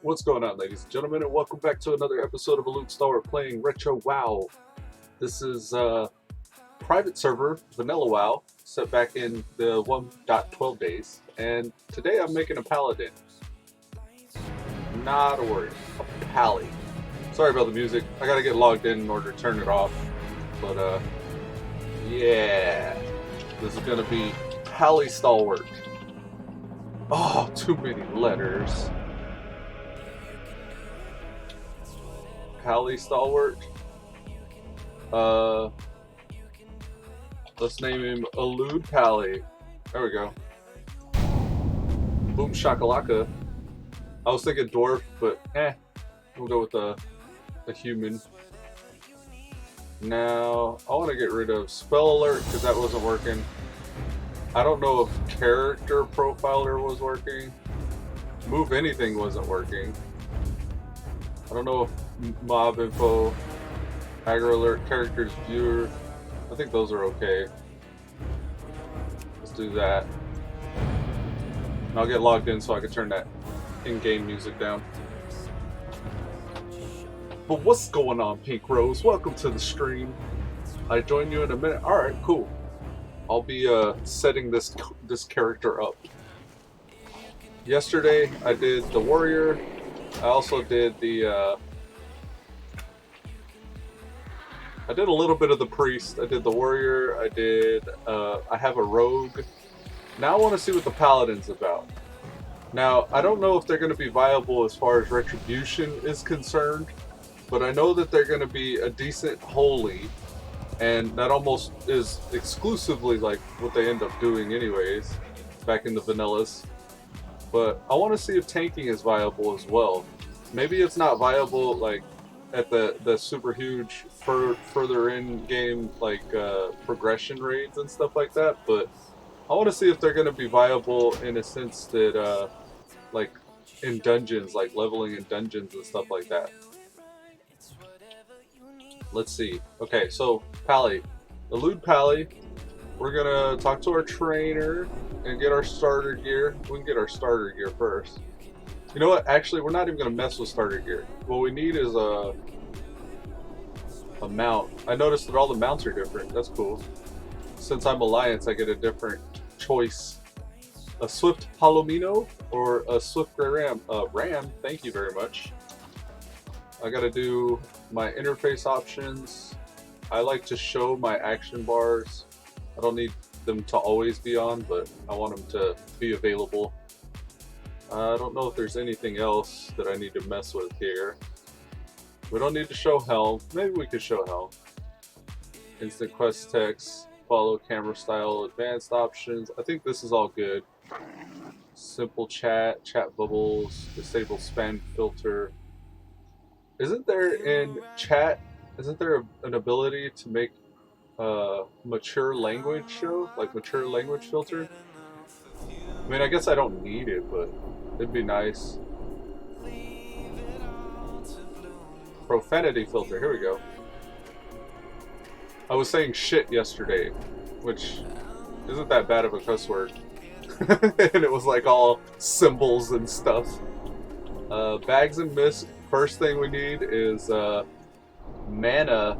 What's going on, ladies and gentlemen, and welcome back to another episode of Elude Stalwart playing Retro WoW. This is private server, vanilla WoW, set back in the 1.12 days, and today I'm making a paladin. Not a word, a pally. Sorry about the music, I gotta get logged in order to turn it off, but yeah, this is gonna be Pally Stalwart. Oh, too many letters. Pally Stalwart. Let's name him Elude Pally. There we go. Boom shakalaka. I was thinking dwarf, but we'll go with a human. Now, I want to get rid of spell alert because that wasn't working. I don't know if character profiler was working. Move anything wasn't working. I don't know if mob info, aggro alert, characters viewer. I think those are okay. Let's do that. And I'll get logged in so I can turn that in-game music down. But what's going on, Pink Rose? Welcome to the stream. I join you in a minute. All right, cool. I'll be setting this character up. Yesterday I did the warrior. I also did the I did a little bit of the priest. I did the warrior. I have a rogue. Now I want to see what the paladin's about. Now, I don't know if they're going to be viable as far as retribution is concerned, but I know that they're going to be a decent holy, and that almost is exclusively like what they end up doing anyways, back in the vanillas. But I want to see if tanking is viable as well. Maybe it's not viable like at the super huge further in game like progression raids and stuff like that, but I want to see if they're going to be viable in a sense that like in dungeons, like leveling in dungeons and stuff like that. Let's see. Okay, so Pally, Elude Pally. We're gonna talk to our trainer and get our starter gear. We can get our starter gear first. You know what? Actually, we're not even gonna mess with starter gear. What we need is a mount. I noticed that all the mounts are different. That's cool. Since I'm Alliance, I get a different choice. A Swift Palomino or a Swift Grey Ram. Ram, thank you very much. I gotta do my interface options. I like to show my action bars. I don't need them to always be on, but I want them to be available. I don't know if there's anything else that I need to mess with here. We don't need to show helm. Maybe we could show helm. Instant quest text, follow camera style, advanced options. I think this is all good. Simple chat, chat bubbles, disable spam filter. Isn't there in chat, isn't there an ability to make mature language show? Like mature language filter? I mean, I guess I don't need it, but it'd be nice. Profanity filter, here we go. I was saying shit yesterday, which isn't that bad of a cuss word. And it was like all symbols and stuff. Bags and mist, first thing we need is mana,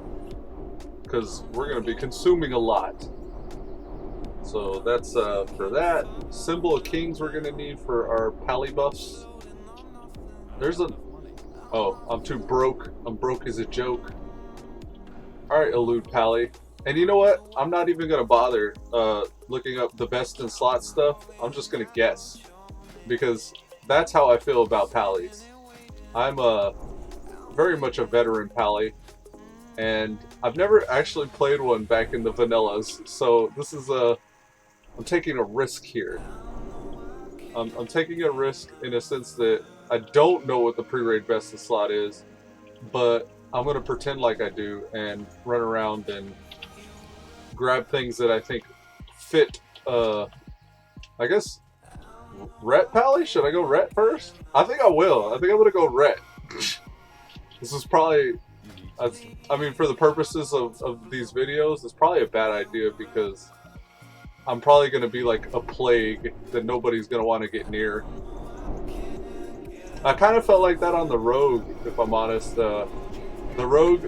because we're going to be consuming a lot. So that's for that. Symbol of Kings we're going to need for our pally buffs. There's a... Oh, I'm too broke. I'm broke as a joke. Alright, Elude Pally. And you know what? I'm not even going to bother looking up the best in slot stuff. I'm just going to guess. Because that's how I feel about pallies. I'm very much a veteran pally. And I've never actually played one back in the vanillas. So this is I'm taking a risk here. I'm taking a risk in a sense that I don't know what the pre-raid best in slot is. But I'm going to pretend like I do and run around and grab things that I think fit, I guess, Ret Pally? Should I go Ret first? I think I will. I think I'm going to go Ret. This is probably, I mean, for the purposes of these videos, it's probably a bad idea because I'm probably going to be like a plague that nobody's going to want to get near. I kind of felt like that on the Rogue, if I'm honest. The Rogue,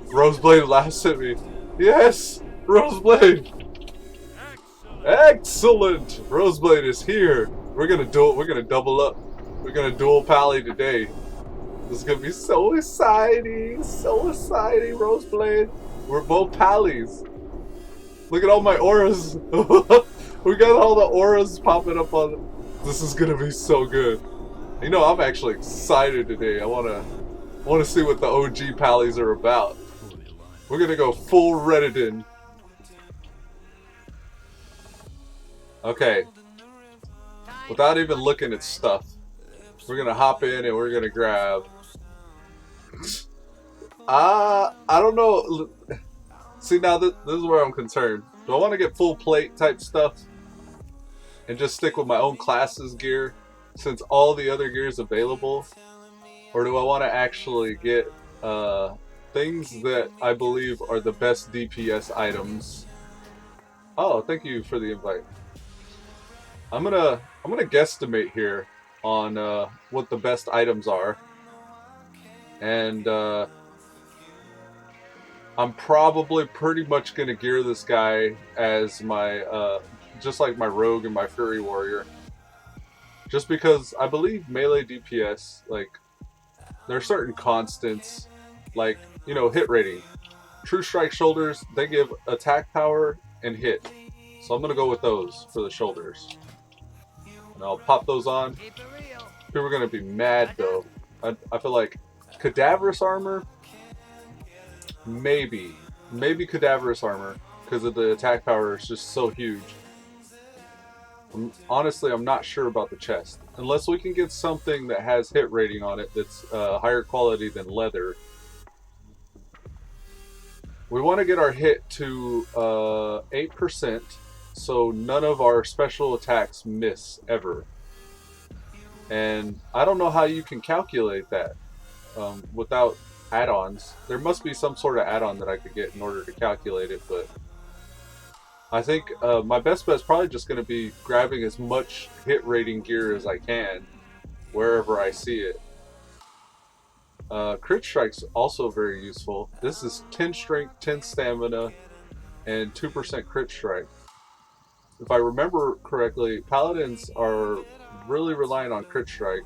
Roseblade laughs at me. Yes, Roseblade. Excellent. Roseblade is here. We're gonna do it. We're gonna double up. We're gonna dual pally today. This is gonna be so exciting. So exciting, Roseblade. We're both pallies. Look at all my auras. We got all the auras popping up on. This is gonna be so good. You know, I'm actually excited today. I wanna see what the OG pallies are about. We're gonna go full Reddit. Okay. Without even looking at stuff, we're gonna hop in and we're gonna grab. I don't know. See, now this is where I'm concerned. Do I want to get full plate type stuff and just stick with my own class's gear since all the other gear is available? Or do I want to actually get things that I believe are the best DPS items? Oh, thank you for the invite. I'm gonna guesstimate here on what the best items are, and I'm probably pretty much gonna gear this guy as my just like my rogue and my fury warrior, just because I believe melee DPS, like, there are certain constants, like, you know, hit rating. True strike shoulders, they give attack power and hit, so I'm gonna go with those for the shoulders. And I'll pop those on. People are gonna be mad though. I feel like cadaverous armor, maybe cadaverous armor, because of the attack power is just so huge. Honestly, I'm not sure about the chest. Unless we can get something that has hit rating on it that's higher quality than leather. We want to get our hit to 8%, so none of our special attacks miss ever. And I don't know how you can calculate that without add-ons. There must be some sort of add-on that I could get in order to calculate it, but I think my best bet is probably just going to be grabbing as much hit rating gear as I can wherever I see it. Crit Strike's also very useful. This is 10 strength, 10 stamina, and 2% crit strike. If I remember correctly, paladins are really relying on crit strike.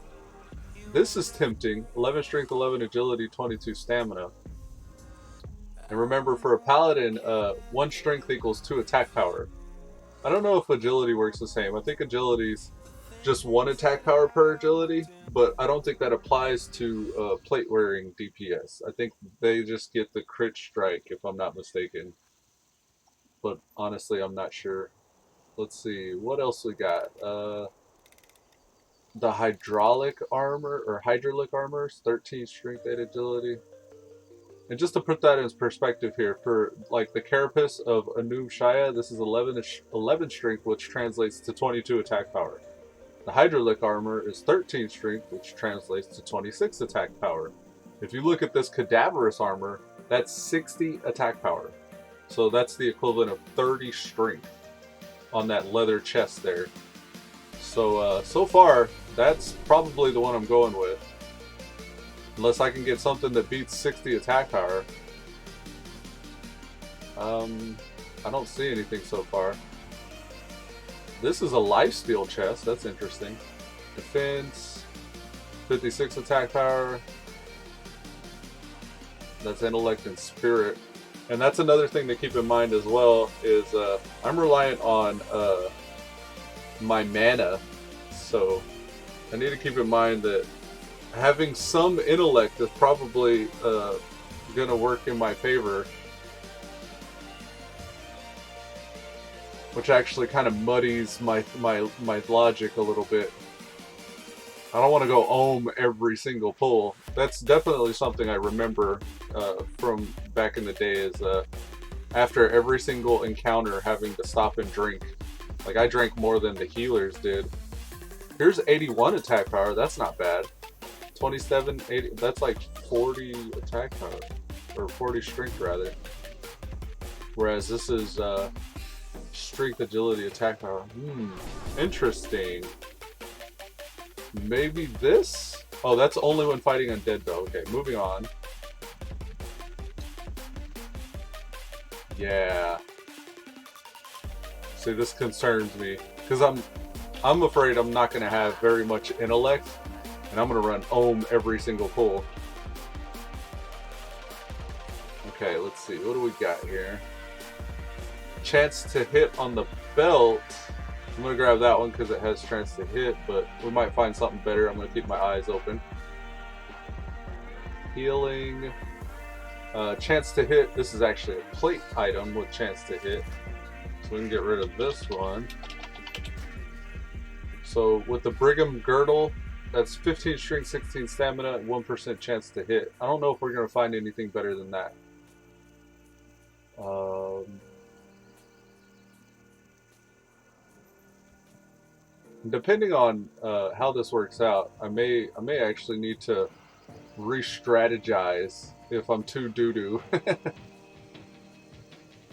This is tempting. 11 strength, 11 agility, 22 stamina. And remember, for a paladin, 1 strength equals 2 attack power. I don't know if agility works the same. I think agility's just 1 attack power per agility, but I don't think that applies to plate wearing DPS. I think they just get the crit strike, if I'm not mistaken. But honestly, I'm not sure. Let's see, what else we got? The hydraulic armor, or hydraulic armors, 13 strength, 8 agility. And just to put that in perspective here, for like the carapace of Anub Shaya, this is 11 strength, which translates to 22 attack power. The hydraulic armor is 13 strength, which translates to 26 attack power. If you look at this cadaverous armor, that's 60 attack power. So that's the equivalent of 30 strength on that leather chest there. So, so far, that's probably the one I'm going with. Unless I can get something that beats 60 attack power. I don't see anything so far. This is a lifesteal chest. That's interesting. Defense, 56 attack power. That's intellect and spirit. And that's another thing to keep in mind as well, is I'm reliant on my mana. So I need to keep in mind that having some intellect is probably going to work in my favor. Which actually kind of muddies my logic a little bit. I don't want to go ohm every single pull. That's definitely something I remember from back in the day, is after every single encounter having to stop and drink. Like, I drank more than the healers did. Here's 81 attack power, that's not bad. 27, 80, that's like 40 attack power. Or 40 strength rather. Whereas this is strength, agility, attack power. Interesting. Maybe this? Oh, that's only when fighting undead though. Okay, moving on. Yeah. See, this concerns me because I'm afraid I'm not going to have very much intellect, and I'm going to run ohm every single pull. Okay, let's see. What do we got here? Chance to hit on the belt. I'm going to grab that one because it has chance to hit, but we might find something better. I'm going to keep my eyes open. Healing. Chance to hit. This is actually a plate item with chance to hit. So we can get rid of this one. So with the Brigham Girdle, that's 15 strength, 16 stamina, and 1% chance to hit. I don't know if we're going to find anything better than that. Depending on how this works out, I may actually need to re-strategize if I'm too doo-doo.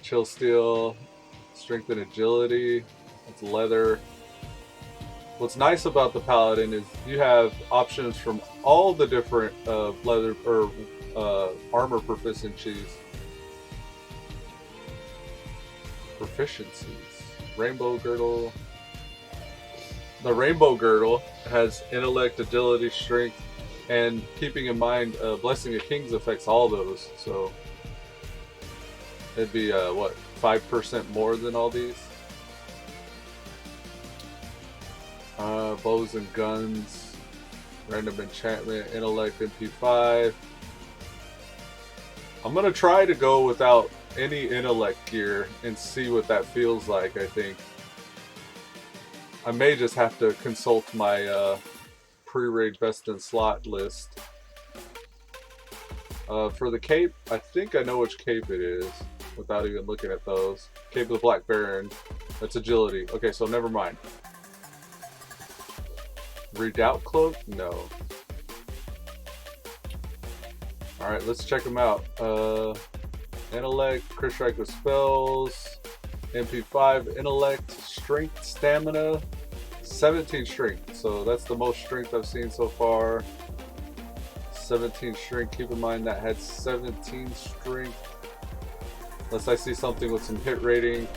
Chill Steel, Strength and Agility, it's leather. What's nice about the Paladin is you have options from all the different leather or armor proficiencies. Rainbow Girdle. The Rainbow Girdle has intellect, agility, strength, and keeping in mind Blessing of Kings affects all those. So it'd be what, 5% more than all these. Bows and guns, random enchantment, intellect, MP5. I'm gonna try to go without any intellect gear and see what that feels like. I think I may just have to consult my pre-raid best in slot list. For the cape, I think I know which cape it is without even looking at those. Cape of the Black Baron, that's agility. Okay, so never mind. Redoubt Cloak? No. Alright, let's check them out. Intellect, crit strike with spells, MP5, intellect, strength, stamina, 17 strength. So that's the most strength I've seen so far. 17 strength. Keep in mind that had 17 strength. Unless I see something with some hit rating.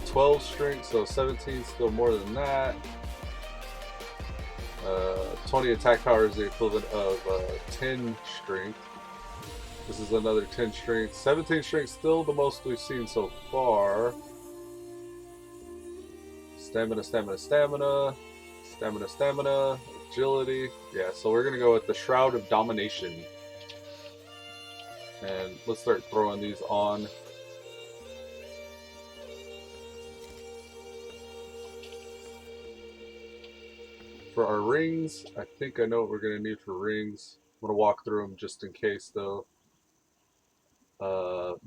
12 strength, so 17 still more than that. 20 attack power is the equivalent of 10 strength. This is another 10 strength. 17 strength, still the most we've seen so far. Stamina, stamina, stamina. Stamina, stamina. Agility. Yeah, so we're going to go with the Shroud of Domination. And let's start throwing these on. For our rings, I think I know what we're going to need for rings. I'm going to walk through them just in case, though.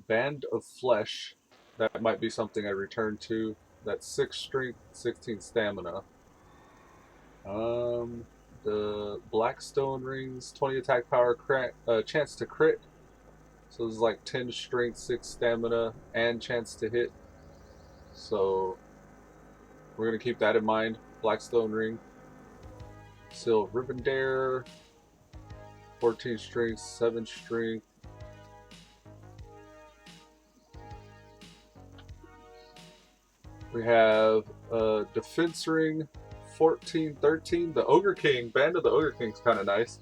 Band of Flesh. That might be something I return to. That's 6 strength, 16 stamina. The Blackstone rings, 20 attack power, chance to crit. So this is like 10 strength, 6 stamina, and chance to hit. So we're going to keep that in mind. Blackstone ring. Seal Ribandare, 14 strength, 7 strength. We have Defense Ring, 14, 13. The Ogre King, Band of the Ogre King is kind of nice.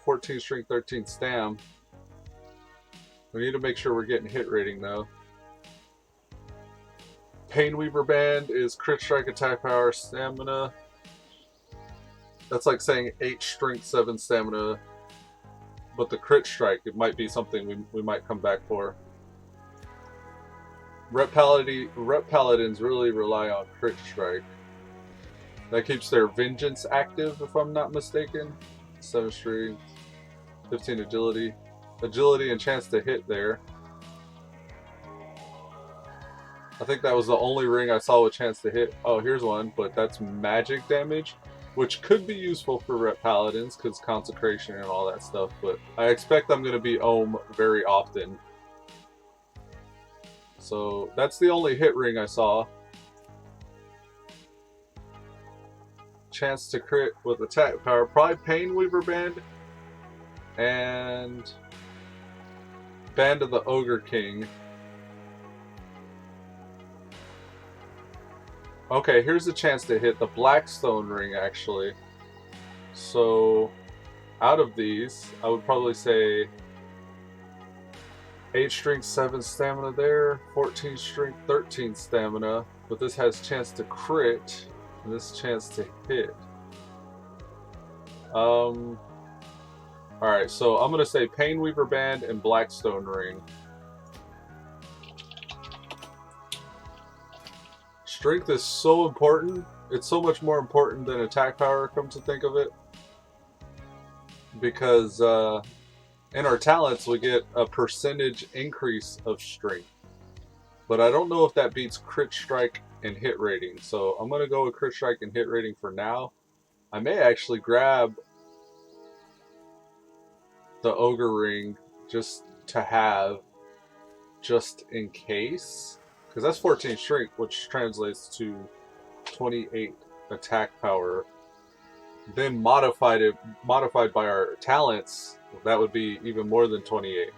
14 strength, 13 stam. We need to make sure we're getting hit rating though. Painweaver Band is crit strike, attack power, stamina. That's like saying 8 strength, 7 stamina. But the crit strike, it might be something we might come back for. Rep Paladins really rely on crit strike. That keeps their vengeance active, if I'm not mistaken. 7 strength, 15 agility. Agility and chance to hit there. I think that was the only ring I saw with chance to hit. Oh, here's one, but that's magic damage, which could be useful for Rep Paladins because consecration and all that stuff, but I expect I'm going to be ohm very often. So that's the only hit ring I saw. chance to crit with attack power. Probably Pain Weaver Band and Band of the Ogre King. Okay, here's a chance to hit the Blackstone Ring actually. So out of these, I would probably say 8 strength, 7 stamina there, 14 strength, 13 stamina, but this has chance to crit and this chance to hit. Alright, so I'm gonna say Pain Weaver Band and Blackstone Ring. Strength is so important. It's so much more important than attack power, come to think of it. Because in our talents we get a percentage increase of strength. But I don't know if that beats crit strike and hit rating. So I'm going to go with crit strike and hit rating for now. I may actually grab the Ogre Ring just to have, just in case. Because that's 14 strength, which translates to 28 attack power. Then modified by our talents, that would be even more than 28.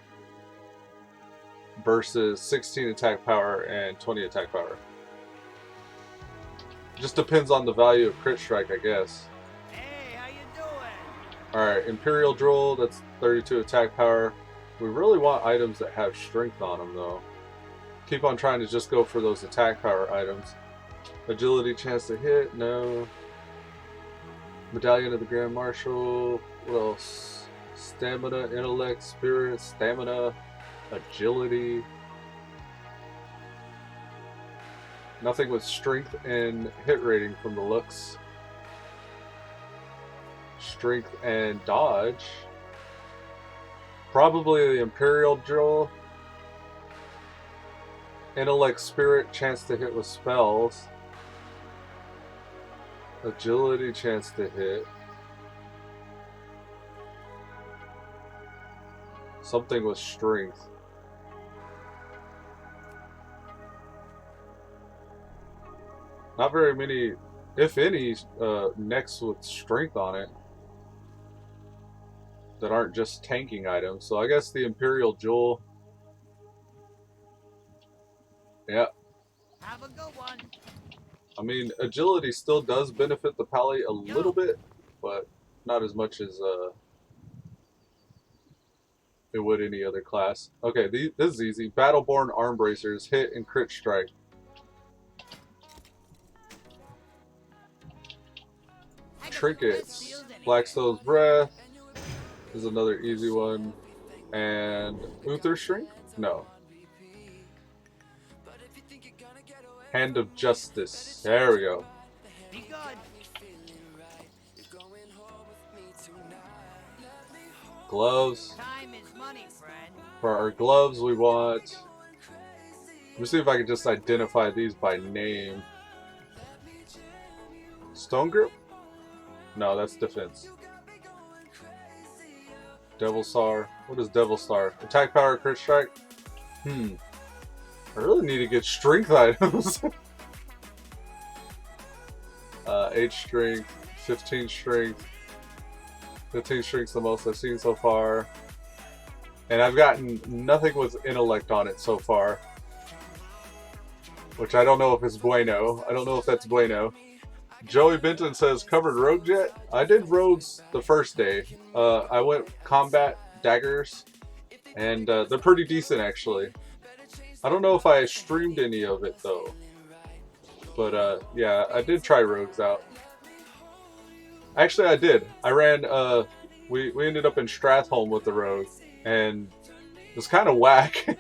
Versus 16 attack power and 20 attack power. Just depends on the value of crit strike, I guess. Hey, how you doing? Alright, Imperial Droll, that's 32 attack power. We really want items that have strength on them, though. Keep on trying to just go for those attack power items. Agility chance to hit, no. Medallion of the Grand Marshal, what else? Stamina, intellect, spirit, stamina, agility. Nothing with strength and hit rating from the looks. Strength and dodge. Probably the Imperial Drill. Intellect, spirit, chance to hit with spells. Agility, chance to hit. Something with strength. Not very many, if any, necks with strength on it that aren't just tanking items. So I guess the Imperial Jewel. Yeah. Have a good one. I mean, agility still does benefit the pally a little bit, but not as much as it would any other class. Okay, this is easy. Battleborn Arm Bracers, hit and crit strike. Trinkets, Blackstone's Breath is another easy one. And Uther Shrink? No. Hand of Justice. There we go. Be good. Gloves. Time is money, friend. For our gloves, we want. Let me see if I can just identify these by name. Stone Grip? No, that's defense. Devil Star. What is Devil Star? Attack power, crit strike? I really need to get strength items. 8 strength, 15 strength. 15 strength's the most I've seen so far. And I've gotten nothing with intellect on it so far. Which I don't know if it's bueno. I don't know if that's bueno. Joey Benton says, covered rogues yet? I did rogues the first day. I went combat daggers. And they're pretty decent actually. I don't know if I streamed any of it though. But yeah, I did try rogues out. Actually I did. I ran, we ended up in Stratholme with the rogue. And it was kind of whack.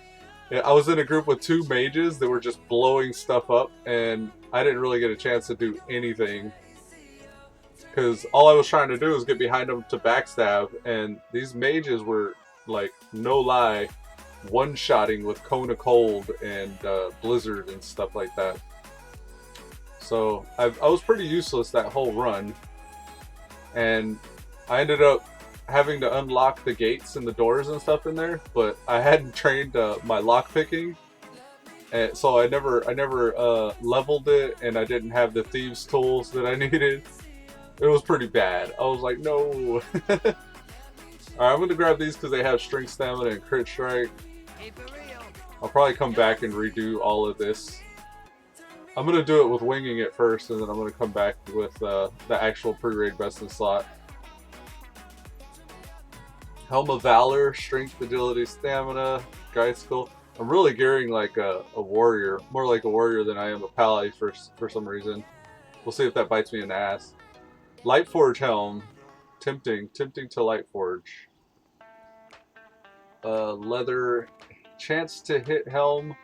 I was in a group with 2 mages that were just blowing stuff up. And I didn't really get a chance to do anything. Because all I was trying to do was get behind them to backstab. And these mages were, like, no lie, one-shotting with Cone of Cold and Blizzard and stuff like that. So I was pretty useless that whole run. And I ended up having to unlock the gates and the doors and stuff in there, but I hadn't trained my lockpicking, and so I never leveled it, and I didn't have the thieves tools that I needed. It was pretty bad. I was like, no. Alright, I'm gonna grab these because they have strength, stamina, and crit strike. Keep it real. I'll probably come back and redo all of this. I'm gonna do it with winging it first, and then I'm gonna come back with the actual pre-raid best in slot. Helm of Valor, strength, agility, stamina, guide skill. I'm really gearing like a warrior, more like a warrior than I am a pally for some reason. We'll see if that bites me in the ass. Lightforge helm, tempting to Lightforge. Leather, chance to hit helm.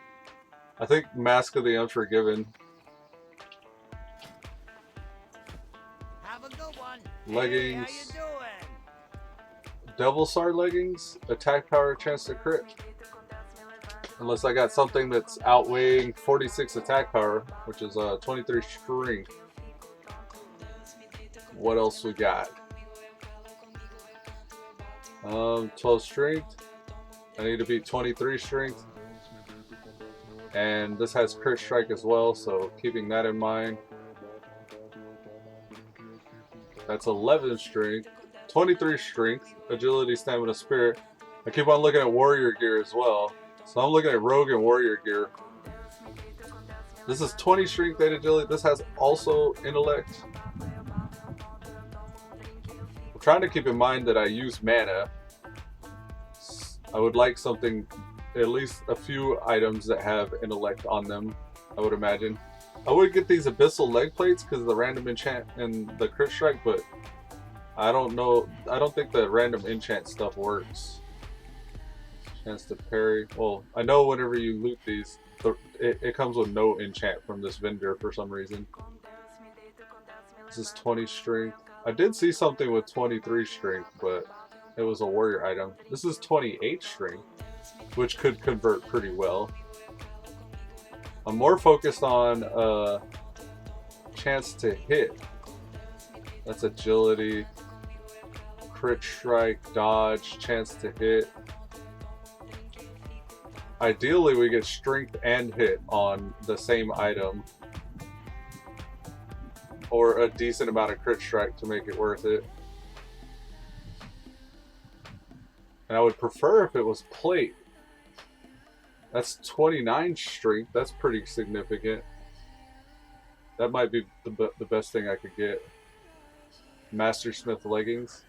I think Mask of the Unforgiven. Have a good one. Leggings. Hey, how you doing? Devil Sword leggings, attack power, chance to crit. Unless I got something that's outweighing 46 attack power, which is 23 strength. What else we got? 12 strength. I need to beat 23 strength. And this has crit strike as well, so keeping that in mind. That's 11 strength. 23 strength, agility, stamina, spirit. I keep on looking at warrior gear as well. So I'm looking at rogue and warrior gear. This is 20 strength, 8 agility. This has also intellect. I'm trying to keep in mind that I use mana. I would like something, at least a few items that have intellect on them, I would imagine. I would get these abyssal leg plates because of the random enchant and the crit strike, but I don't know. I don't think the random enchant stuff works. Chance to parry. Well, I know whenever you loot these, it comes with no enchant from this vendor for some reason. This is 20 strength. I did see something with 23 strength, but it was a warrior item. This is 28 strength, which could convert pretty well. I'm more focused on chance to hit. That's agility, crit strike, dodge, chance to hit. Ideally, we get strength and hit on the same item, or a decent amount of crit strike to make it worth it. And I would prefer if it was plate. That's 29 strength. That's pretty significant. That might be the best thing I could get. Mastersmith leggings.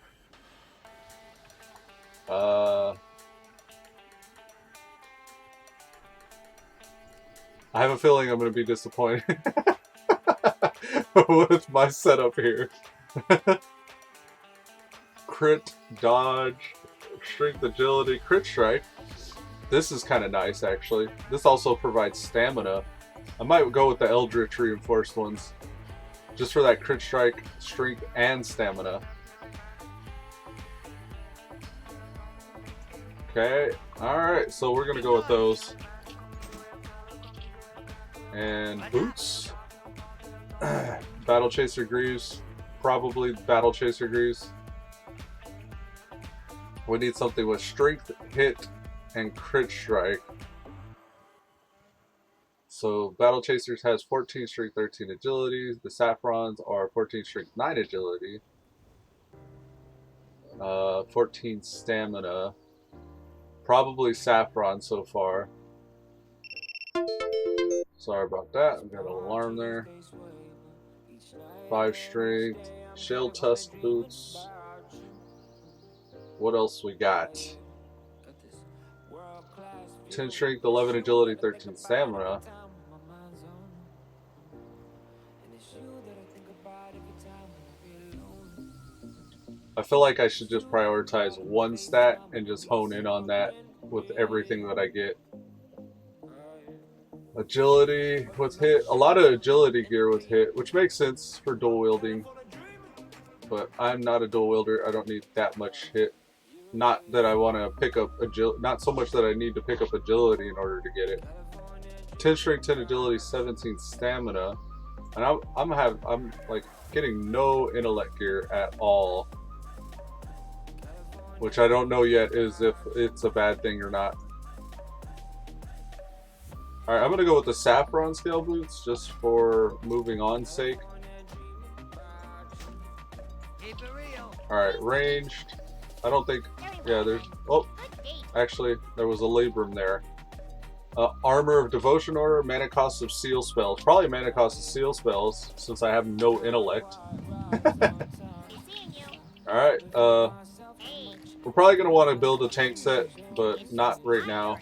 I have a feeling I'm going to be disappointed with my setup here. Crit, dodge, strength, agility, crit strike. This is kind of nice, actually. This also provides stamina. I might go with the Eldritch reinforced ones, just for that crit strike, strength, and stamina. Okay, alright, so we're going to go with those. And boots. Battle Chaser Greaves. Probably Battle Chaser Greaves. We need something with strength, hit, and crit strike. So Battle Chasers has 14 strength, 13 agility. The Saffrons are 14 strength, 9 agility. 14 stamina. Probably Saffron so far. Sorry about that. I've got an alarm there. 5 strength. Shell Tusk boots. What else we got? 10 strength, 11 agility, 13 stamina. I feel like I should just prioritize one stat and just hone in on that with everything that I get. Agility with hit. A lot of agility gear with hit, which makes sense for dual wielding. But I'm not a dual wielder. I don't need that much hit. Not that I want to pick up agility. Not so much that I need to pick up agility in order to get it. 10 strength, 10 agility, 17 stamina. And I'm like getting no intellect gear at all. Which I don't know yet is if it's a bad thing or not. Alright, I'm going to go with the Saffron scale boots just for moving on sake. Keep it real. Alright, ranged. I don't think... Yeah, there's... Oh, actually, there was a labrum there. Armor of Devotion Order, mana cost of Seal Spells. Probably mana cost of Seal Spells, since I have no intellect. Alright, we're probably going to want to build a tank set, but not right now.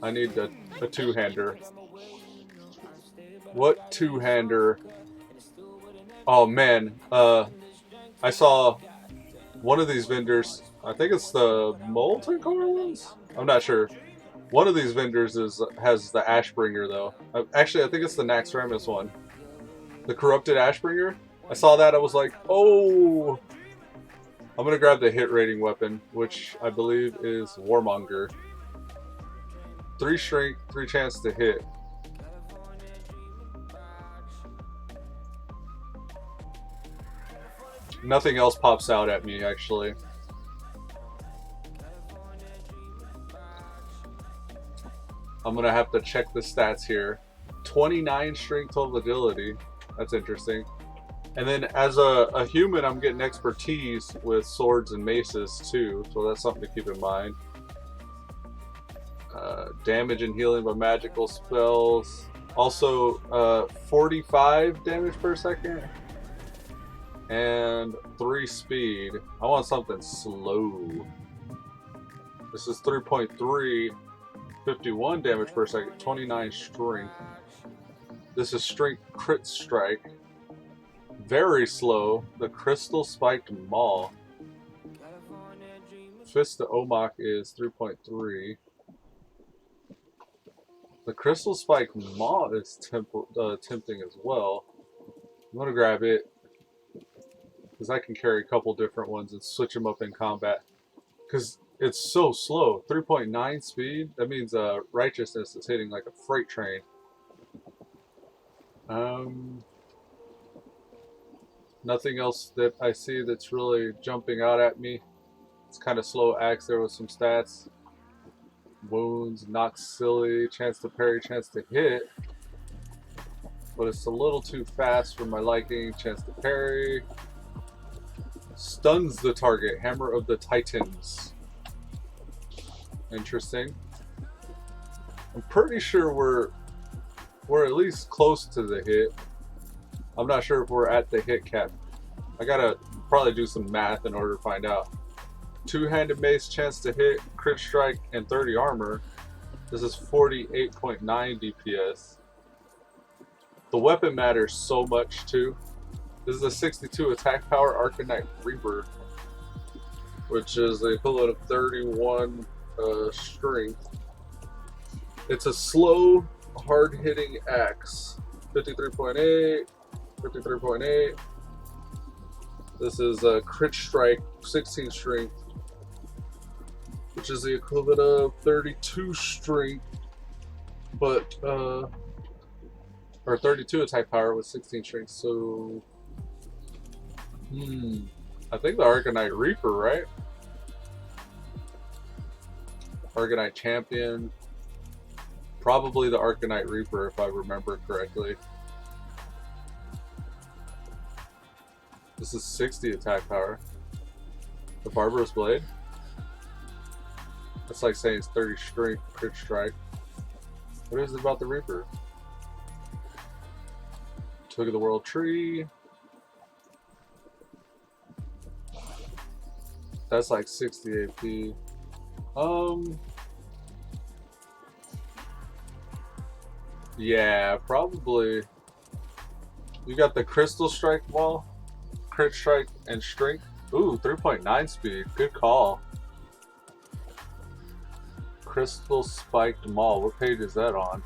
I need a two-hander. What two-hander? Oh man, I saw one of these vendors, I think it's the Molten Core ones? I'm not sure. One of these vendors has the Ashbringer though. Actually, I think it's the Naxxramas one. The Corrupted Ashbringer. I saw that, I was like, oh! I'm gonna grab the hit rating weapon, which I believe is Warmonger. 3 strength, 3 chance to hit. Nothing else pops out at me, actually. I'm gonna have to check the stats here. 29 strength, 12 agility. That's interesting. And then as a human, I'm getting expertise with swords and maces too, so that's something to keep in mind. Damage and healing by magical spells. Also, 45 damage per second. And 3 speed. I want something slow. This is 3.3. 51 damage per second. 29 strength. This is strength crit strike. Very slow. The Crystal Spiked Maw. Fist to Omok is 3.3. The Crystal Spiked Maw is tempting as well. I'm going to grab it, because I can carry a couple different ones and switch them up in combat. Because it's so slow. 3.9 speed. That means Righteousness is hitting like a freight train. Nothing else that I see that's really jumping out at me. It's kind of slow axe there with some stats. Wounds, not silly, chance to parry, chance to hit. But it's a little too fast for my liking. Chance to parry. Stuns the target. Hammer of the Titans. Interesting. I'm pretty sure we're at least close to the hit. I'm not sure if we're at the hit cap. I gotta probably do some math in order to find out. Two-handed mace, chance to hit, crit strike, and 30 armor. This is 48.9 DPS. The weapon matters so much too. This is a 62 attack power Arcanite Reaper, which is the equivalent of 31 strength. It's a slow, hard-hitting axe. 53.8, 53.8. This is a crit strike, 16 strength, which is the equivalent of 32 strength, but or 32 attack power with 16 strength. So, I think the Arcanite Reaper, right? Arcanite Champion. Probably the Arcanite Reaper, if I remember correctly. This is 60 attack power. The Barbarous Blade. That's like saying it's 30 strength, crit strike. What is it about the Reaper? Twig of the World Tree. That's like 60 AP. Yeah, probably. You got the Crystal Strike Wall, crit strike, and strength. Ooh, 3.9 speed. Good call. Crystal Spiked Maw. What page is that on?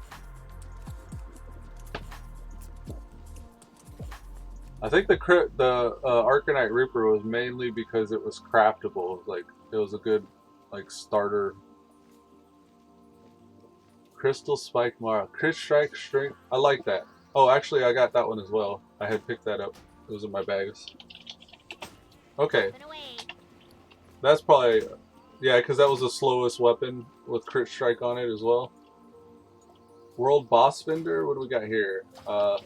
I think the Arcanite Reaper was mainly because it was craftable. Like, it was a good like starter. Crystal Spike Maw. Crit strike, strength. I like that. Oh, actually, I got that one as well. I had picked that up. It was in my bags. Okay. That's probably... Yeah, because that was the slowest weapon with crit strike on it as well. World Boss Vendor. What do we got here?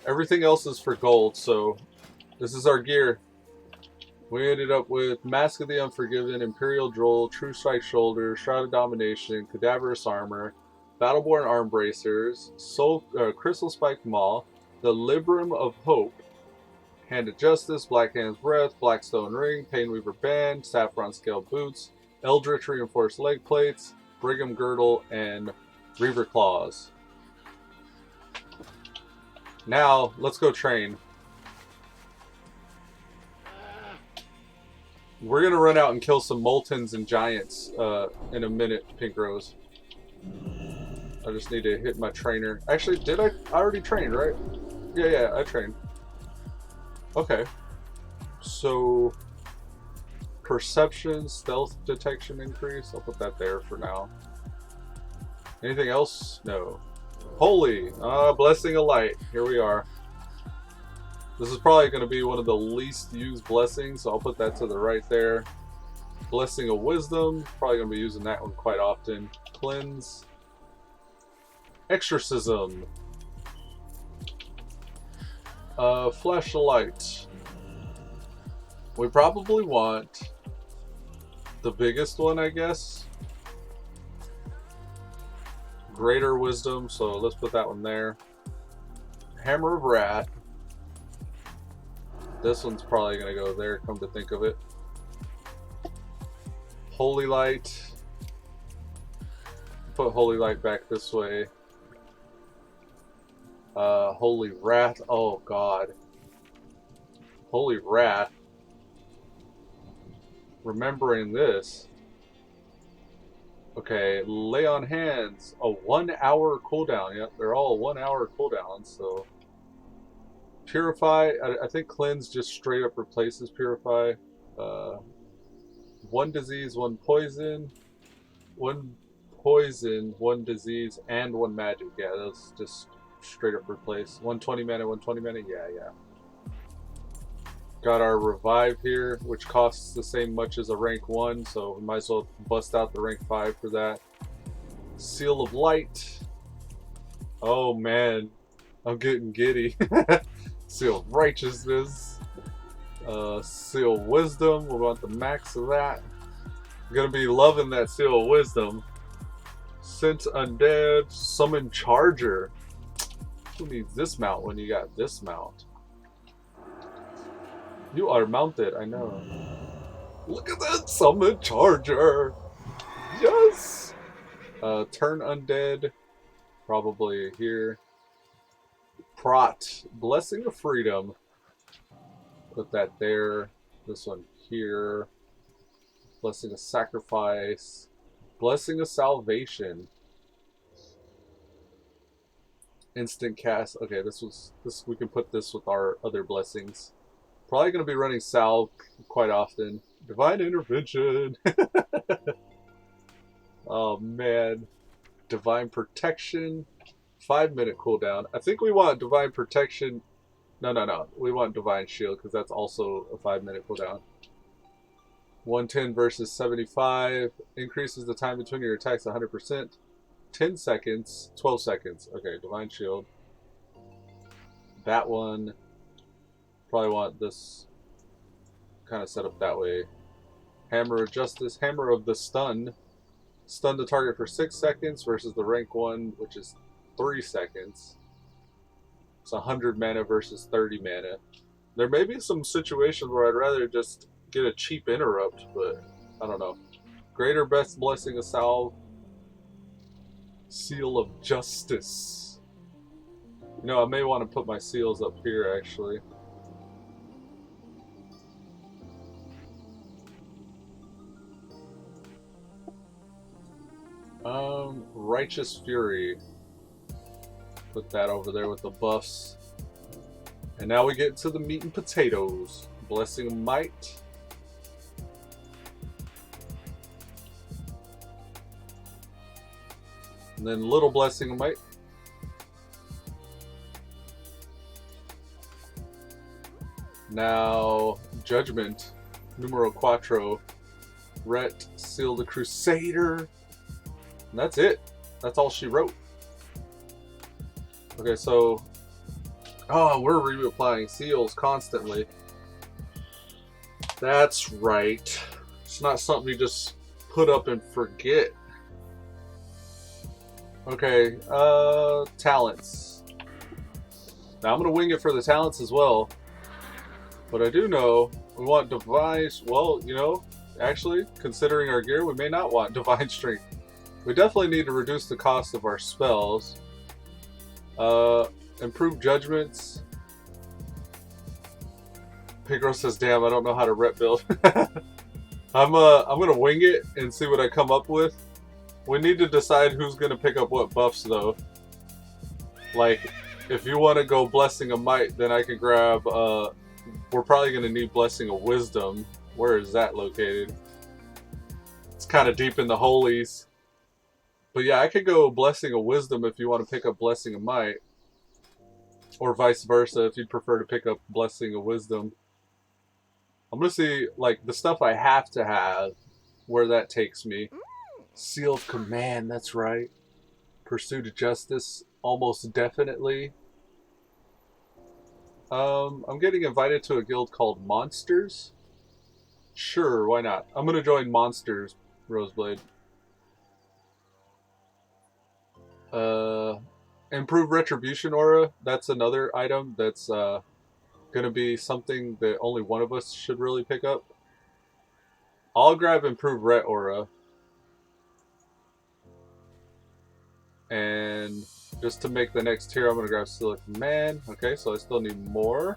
Everything else is for gold, so this is our gear. We ended up with Mask of the Unforgiven, Imperial Droll, True Strike Shoulder, Shroud of Domination, Cadaverous Armor, Battleborn Arm Bracers, Crystal Spike Maw, the Librum of Hope, Hand of Justice, Black Hand's Breath, Blackstone Ring, Painweaver Band, Saffron Scale Boots, Eldritch Reinforced Leg Plates, Brigham Girdle, and Reaver Claws. Now, let's go train. We're gonna run out and kill some Moltons and Giants in a minute, Pink Rose. I just need to hit my trainer. Actually, did I already train, right? Yeah, I trained. Okay. So, perception, stealth detection increase. I'll put that there for now. Anything else? No. Holy! Blessing of Light. Here we are. This is probably going to be one of the least used blessings, so I'll put that to the right there. Blessing of Wisdom. Probably going to be using that one quite often. Cleanse. Exorcism. Flash of Light. We probably want the biggest one, I guess. Greater Wisdom, so let's put that one there. Hammer of Wrath. This one's probably going to go there, come to think of it. Holy Light. Put Holy Light back this way. Holy Wrath. Oh, God. Holy Wrath. Remembering this. Okay, Lay on Hands. A 1 hour cooldown. Yep, they're all 1 hour cooldowns, so... Purify, I think Cleanse just straight up replaces Purify. 1 disease, 1 poison. 1 poison, 1 disease, and 1 magic. Yeah, those just straight up replace. 120 mana, 120 mana. Yeah. Got our Revive here, which costs the same much as a rank 1, so we might as well bust out the rank 5 for that. Seal of Light. Oh man, I'm getting giddy. Seal of Righteousness, Seal of Wisdom. We want the max of that. I'm gonna be loving that Seal of Wisdom. Sense Undead, Summon Charger. Who needs this mount when you got this mount? You are mounted, I know. Look at that Summon Charger. Yes. Turn Undead, probably here. Prot, Blessing of Freedom. Put that there. This one here. Blessing of Sacrifice. Blessing of Salvation. Instant cast. Okay, this we can put this with our other blessings. Probably going to be running Salve quite often. Divine Intervention. Oh man. Divine Protection. 5-minute cooldown. I think we want Divine Protection. No. We want Divine Shield because that's also a 5-minute cooldown. 110 versus 75. Increases the time between your attacks 100%. 10 seconds. 12 seconds. Okay, Divine Shield. That one. Probably want this kind of set up that way. Hammer of Justice. Hammer of the Stun. Stun the target for 6 seconds versus the rank 1, which is 3 seconds. It's 100 mana versus 30 mana. There may be some situations where I'd rather just get a cheap interrupt, but I don't know. Greater Best Blessing of Salve. Seal of Justice. You know, I may want to put my seals up here actually. Righteous Fury. Put that over there with the buffs. And now we get to the meat and potatoes. Blessing of Might. And then Little Blessing of Might. Now, Judgment. Numero Quattro. Ret, Seal the Crusader. And that's it. That's all she wrote. Okay, so... Oh, we're reapplying seals constantly. That's right. It's not something you just put up and forget. Okay, talents. Now I'm gonna wing it for the talents as well. But I do know we want device. Well, you know, actually, considering our gear, we may not want divine strength. We definitely need to reduce the cost of our spells. Improve judgments. Pigro says, "Damn, I don't know how to rep build." I'm gonna wing it and see what I come up with. We need to decide who's gonna pick up what buffs though. Like, if you want to go Blessing of Might, then I can grab. We're probably gonna need Blessing of Wisdom. Where is that located? It's kind of deep in the holies. But yeah, I could go Blessing of Wisdom if you want to pick up Blessing of Might. Or vice versa if you'd prefer to pick up Blessing of Wisdom. I'm going to see, like, the stuff I have to have, where that takes me. Seal of Command, that's right. Pursuit of Justice, almost definitely. I'm getting invited to a guild called Monsters. Sure, why not? I'm going to join Monsters, Roseblade. Improve Retribution Aura. That's another item that's going to be something that only one of us should really pick up. I'll grab Improve Ret Aura. And just to make the next tier, I'm going to grab Seal of Command. Okay, so I still need more.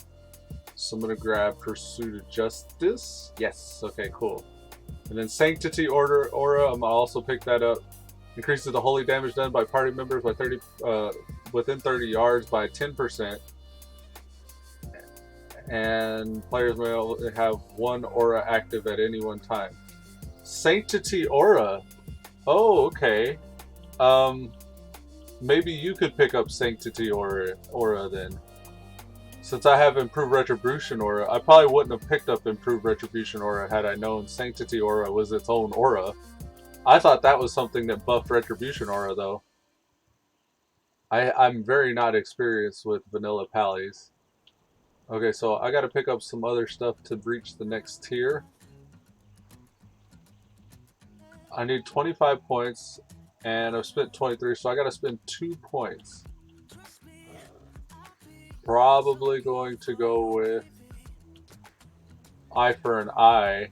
So I'm going to grab Pursuit of Justice. Yes, okay, cool. And then Sanctity Aura, I'm going to also pick that up. Increases the holy damage done by party members by 30 within 30 yards by 10%. And players may only have one aura active at any one time. Sanctity Aura. Oh, okay. Maybe you could pick up Sanctity Aura then. Since I have Improved Retribution Aura, I probably wouldn't have picked up Improved Retribution Aura had I known Sanctity Aura was its own aura. I thought that was something that buffed Retribution Aura, though. I'm very not experienced with vanilla pallies. Okay, so I gotta pick up some other stuff to reach the next tier. I need 25 points, and I've spent 23, so I gotta spend 2 points. Probably going to go with Eye for an Eye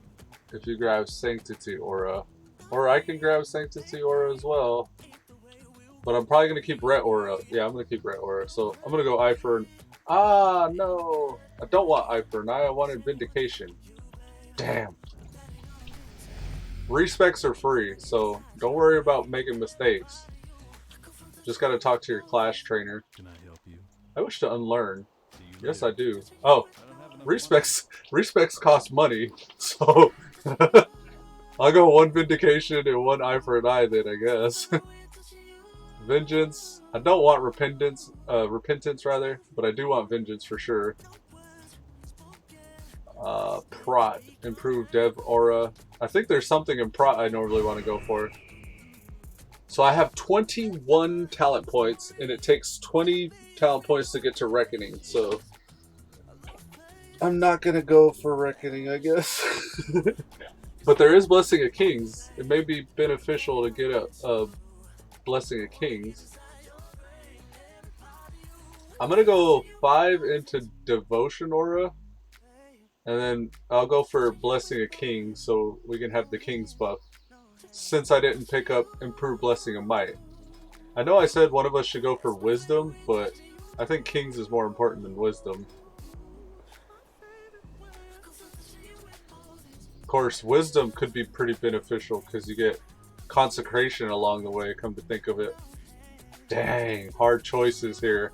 if you grab Sanctity Aura. Or I can grab Sanctity Aura as well. But I'm probably going to keep Ret Aura. Yeah, I'm going to keep Ret Aura. So I'm going to go Eye for an... Ah, no. I don't want Eye for an Eye. I wanted Vindication. Damn. Respecs are free, so don't worry about making mistakes. Just got to talk to your class trainer. Can I help you? I wish to unlearn. Yes, I do. Oh, Respecs cost money, so... I'll go one Vindication and one Eye for an Eye then, I guess. Vengeance. I don't want Repentance, rather, but I do want Vengeance for sure. Prot. Improved Dev Aura. I think there's something in Prot I normally want to go for. So I have 21 talent points, and it takes 20 talent points to get to Reckoning, so... I'm not going to go for Reckoning, I guess. But there is Blessing of Kings. It may be beneficial to get a Blessing of Kings. I'm going to go 5 into Devotion Aura. And then I'll go for Blessing of Kings so we can have the King's buff. Since I didn't pick up Improved Blessing of Might. I know I said one of us should go for Wisdom, but I think Kings is more important than Wisdom. Of course, Wisdom could be pretty beneficial because you get Consecration along the way, come to think of it. Dang, hard choices here.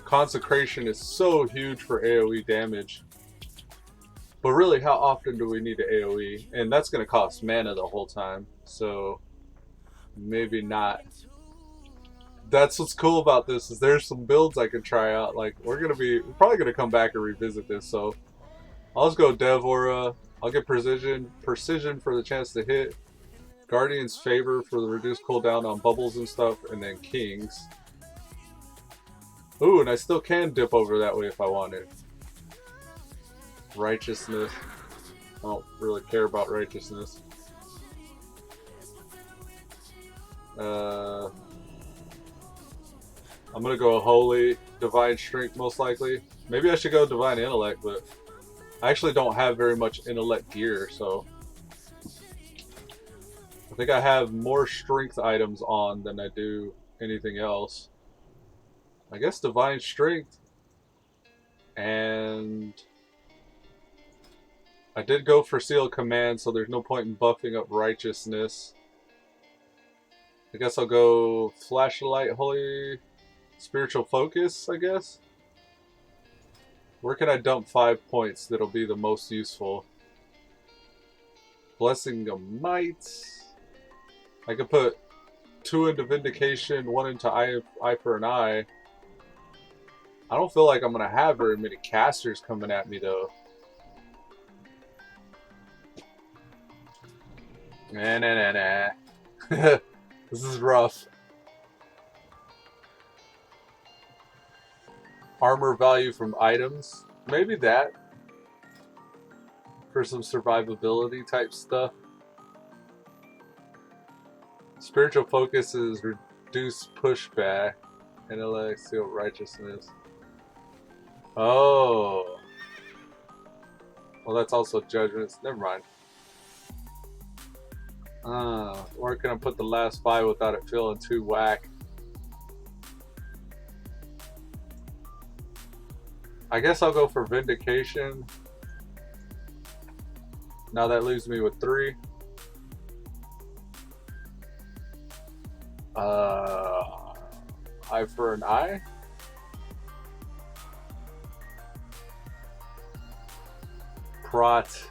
Consecration is so huge for AoE damage. But really, how often do we need to AoE? And that's going to cost mana the whole time, so maybe not. That's what's cool about this, is there's some builds I can try out. Like, we're probably gonna come back and revisit this, so I'll just go Dev Aura. I'll get Precision for the chance to hit, Guardian's Favor for the reduced cooldown on bubbles and stuff, and then Kings. Ooh, and I still can dip over that way if I wanted. Righteousness. I don't really care about righteousness. I'm gonna go holy, divine strength most likely. Maybe I should go divine intellect, but I actually don't have very much intellect gear, so I think I have more strength items on than I do anything else. I guess divine strength, and I did go for seal command, so there's no point in buffing up righteousness. I guess I'll go flashlight, holy, spiritual focus, I guess. Where can I dump 5 points that'll be the most useful? Blessing of Might. I could put 2 into Vindication, 1 into Eye for an Eye. I don't feel like I'm going to have very many casters coming at me, though. Nah. This is rough. Armor value from items. Maybe that. For some survivability type stuff. Spiritual focus is reduced pushback. Intellect, seal, righteousness. Oh. Well, that's also judgments. Never mind. Where can I put the last 5 without it feeling too whack? I guess I'll go for Vindication. Now that leaves me with 3. Eye for an Eye? Prot.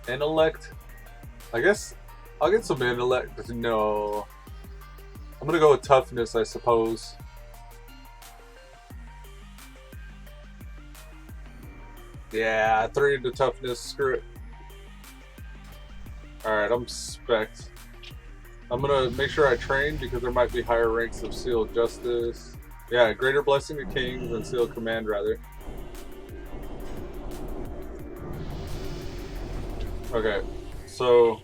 Intellect? I guess I'll get some intellect, but no. I'm gonna go with toughness, I suppose. Yeah, 3 into toughness, screw it. Alright, I'm spec'd. I'm gonna make sure I train because there might be higher ranks of Seal Justice. Yeah, Greater Blessing of Kings and Seal Command, rather. Okay, so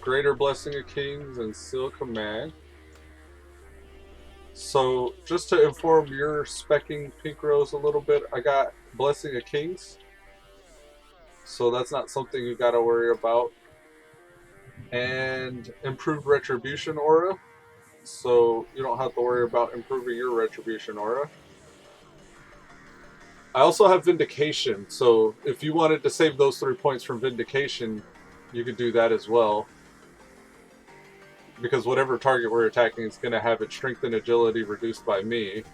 Greater Blessing of Kings and Seal Command. So, just to inform your specking Pink Rose a little bit, I got Blessing of Kings. So that's not something you gotta worry about. And improved Retribution Aura. So you don't have to worry about improving your Retribution Aura. I also have Vindication, so if you wanted to save those 3 points from Vindication, you could do that as well. Because whatever target we're attacking is going to have its strength and agility reduced by me.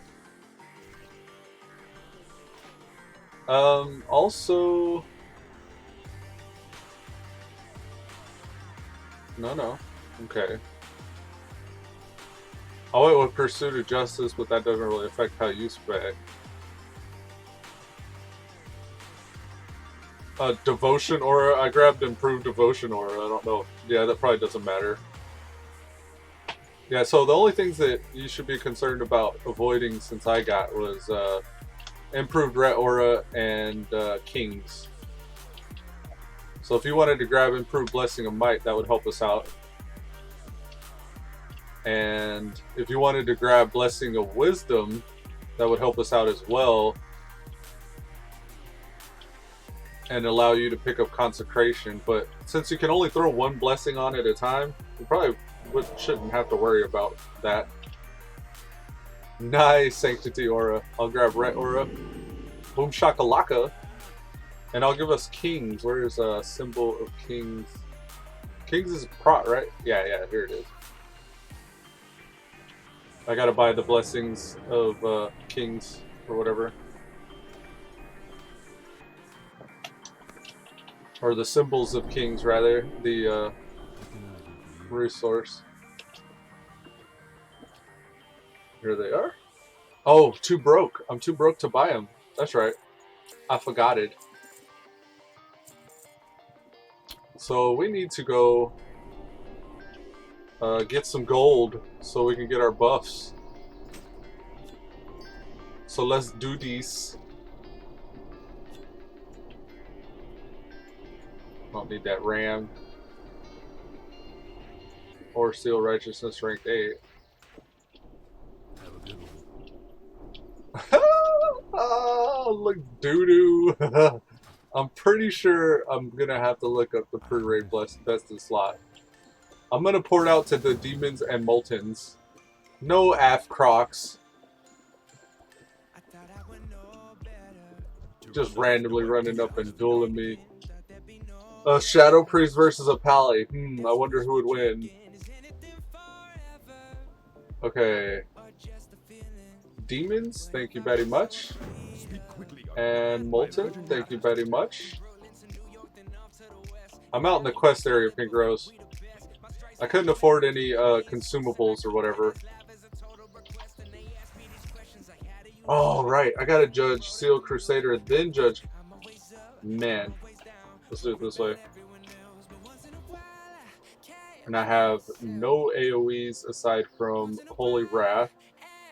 Also... No. Okay. I went with Pursuit of Justice, but that doesn't really affect how you spec. Devotion Aura. I grabbed Improved Devotion Aura. I don't know. Yeah, that probably doesn't matter. Yeah, so the only things that you should be concerned about avoiding since I got was Improved Ret Aura and Kings. So if you wanted to grab Improved Blessing of Might, that would help us out. And if you wanted to grab Blessing of Wisdom, that would help us out as well. And allow you to pick up Consecration. But since you can only throw 1 blessing on at a time, you probably shouldn't have to worry about that. Nice Sanctity Aura. I'll grab Ret Aura. Boom Shakalaka. And I'll give us Kings. Where is a symbol of Kings? Kings is Prot, right? Yeah, here it is. I gotta buy the blessings of Kings or whatever. Or the symbols of Kings, rather. The resource. Here they are. Oh, too broke. I'm too broke to buy them. That's right. I forgot it. So we need to go get some gold so we can get our buffs. So let's do these. Don't need that ram. Or seal righteousness ranked 8. Have a good one. Oh, look, doo-doo. I'm pretty sure I'm gonna have to look up the pre-raid best in slot. I'm gonna port out to the demons and moltens. No AF crocs. Just randomly running up and dueling me. A Shadow Priest versus a Pally. I wonder who would win. Okay. Demons, thank you very much. And Molten, thank you very much. I'm out in the quest area, Pink Rose. I couldn't afford any consumables or whatever. Oh, right. I gotta judge Seal Crusader, then judge... Man. Let's do it this way. And I have no AoEs aside from Holy Wrath,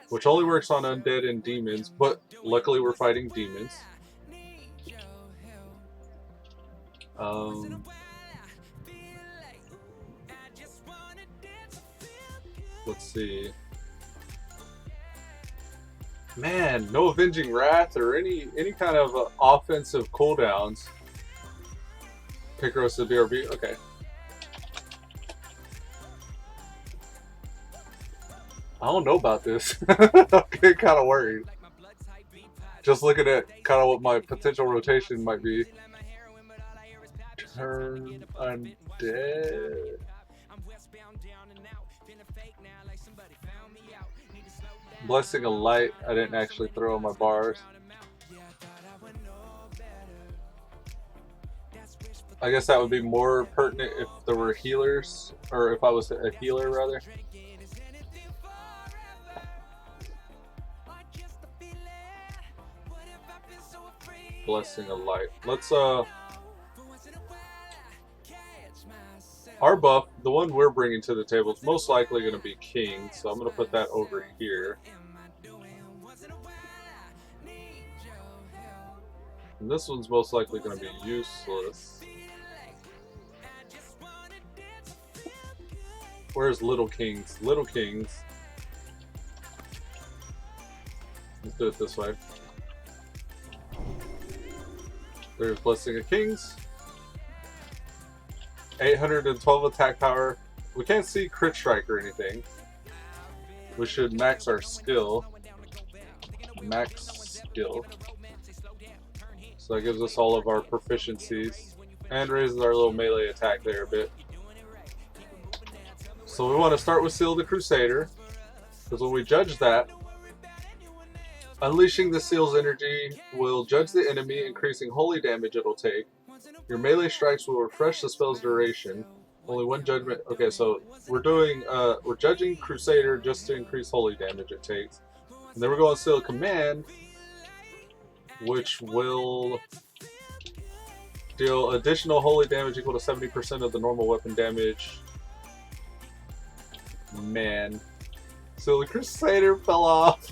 which only works on undead and demons, but luckily we're fighting demons. Let's see. Man, no Avenging Wrath or any kind of offensive cooldowns. Picross the BRB, okay. I don't know about this. I'm getting kind of worried. Just looking at kind of what my potential rotation might be. Turn undead. Blessing of Light. I didn't actually throw on my bars. I guess that would be more pertinent if there were healers, or if I was a healer rather. Blessing of Light. Let's our buff, the one we're bringing to the table, is most likely going to be King, so I'm going to put that over here. And this one's most likely going to be useless. Where's Little Kings? Little Kings. Let's do it this way. There's Blessing of Kings. 812 attack power. We can't see crit strike or anything. We should max our skill. Max skill. So that gives us all of our proficiencies. And raises our little melee attack there a bit. So we want to start with Seal the Crusader. Because when we judge that, unleashing the Seal's energy will judge the enemy, increasing holy damage it'll take. Your melee strikes will refresh the spell's duration. Only one judgment. Okay, so we're judging Crusader just to increase holy damage it takes. And then we're going to Seal Command, which will deal additional holy damage equal to 70% of the normal weapon damage. Man. So the Crusader fell off.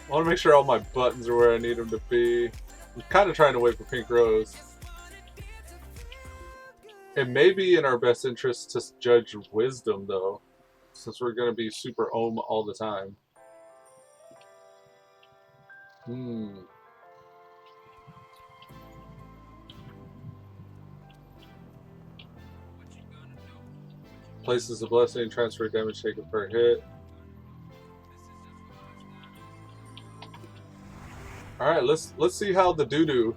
I want to make sure all my buttons are where I need them to be. I'm kind of trying to wait for Pink Rose. It may be in our best interest to judge Wisdom, though, since we're going to be super ohm all the time. Places a blessing, transfer damage taken per hit. Alright, let's see how the doo-doo.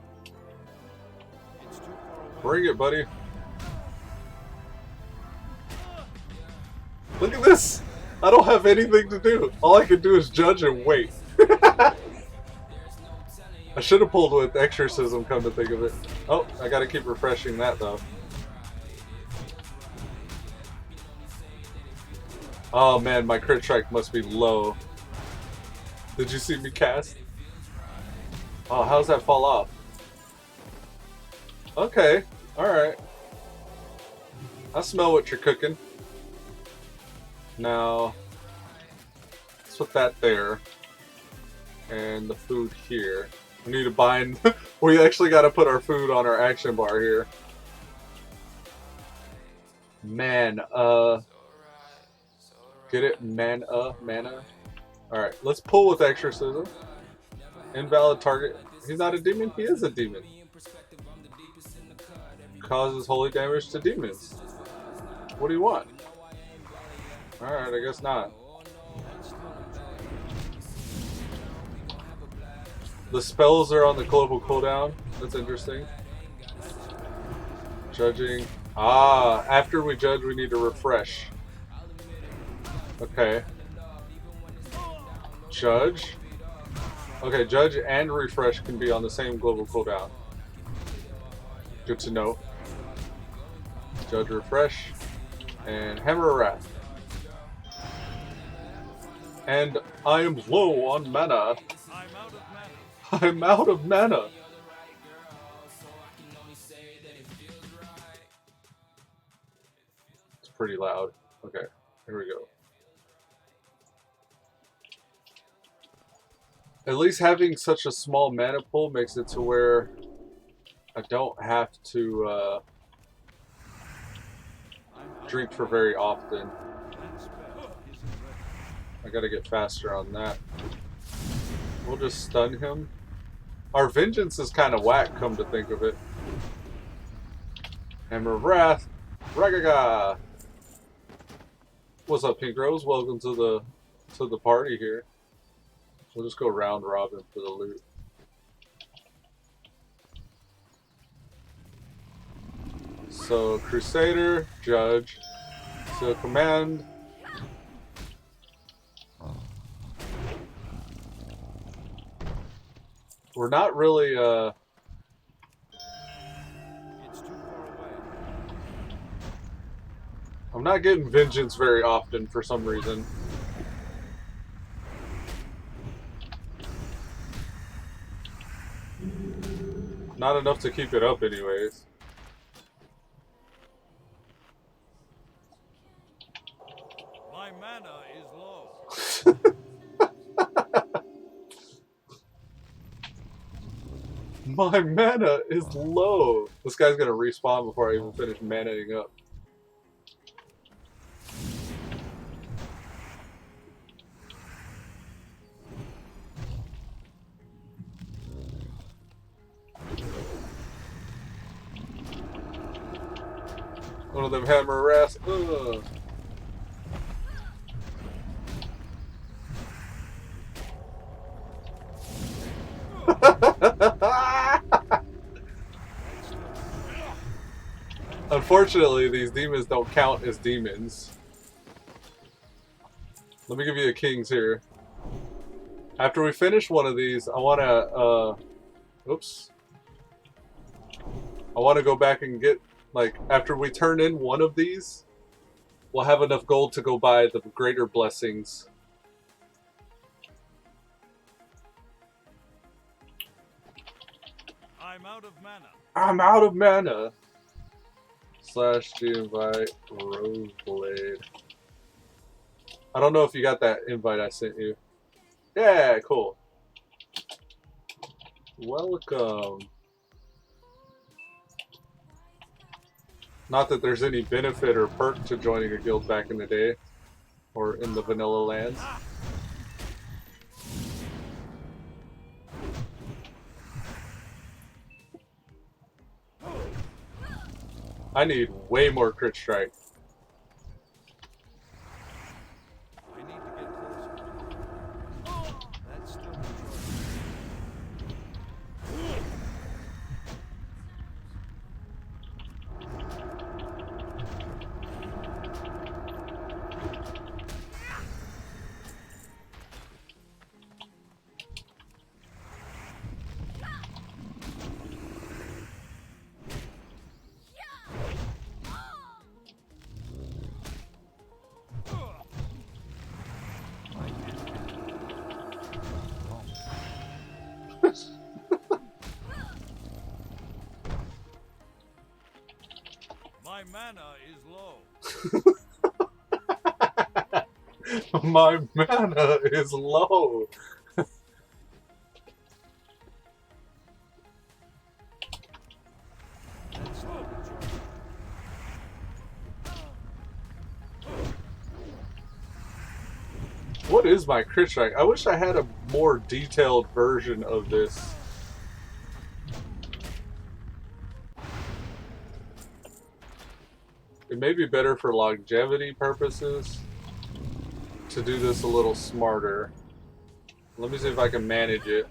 Bring it, buddy. Look at this! I don't have anything to do. All I can do is judge and wait. I should have pulled with Exorcism, come to think of it. Oh, I gotta keep refreshing that, though. Oh man, my crit strike must be low. Did you see me cast? Oh, how's that fall off? Okay, alright. I smell what you're cooking. Now, let's put that there. And the food here. We need to bind. We actually got to put our food on our action bar here. Man, get it? Mana. Alright, let's pull with exorcism. Invalid target. He's not a demon? He is a demon. Causes holy damage to demons. What do you want? Alright, I guess not. The spells are on the global cooldown. That's interesting. Judging. Ah, after we judge, we need to refresh. Okay. Judge. Okay, judge and refresh can be on the same global cooldown. Good to know. Judge, refresh, and Hammer of Wrath. And I am low on mana. I'm out of mana. It's pretty loud. Okay, here we go. At least having such a small mana pool makes it to where I don't have to drink for very often. I gotta get faster on that. We'll just stun him. Our vengeance is kind of whack, come to think of it. Hammer of Wrath. Ragaga! What's up, Pink Rose? Welcome to the party here. We'll just go round robin for the loot. So, Crusader, Judge, so Command. We're not really, It's too far away. I'm not getting Vengeance very often for some reason. Not enough to keep it up anyways. My mana is low. My mana is low. This guy's gonna respawn before I even finish manaing up. One of them hammer rats. Ugh. Unfortunately, these demons don't count as demons. Let me give you the kings here. After we finish one of these, I want to, oops. I want to go back and get, like, after we turn in one of these, we'll have enough gold to go buy the greater blessings. I'm out of mana. I'm out of mana. Slash G invite Roseblade. I don't know if you got that invite I sent you. Yeah, cool. Welcome. Not that there's any benefit or perk to joining a guild back in the day, or in the vanilla lands. I need way more crit strike. I need to get closer. That's still control. My mana is low. My mana is low. That's still control. What is my crit strike? I wish I had a more detailed version of this. It may be better for longevity purposes to do this a little smarter. Let me see if I can manage it.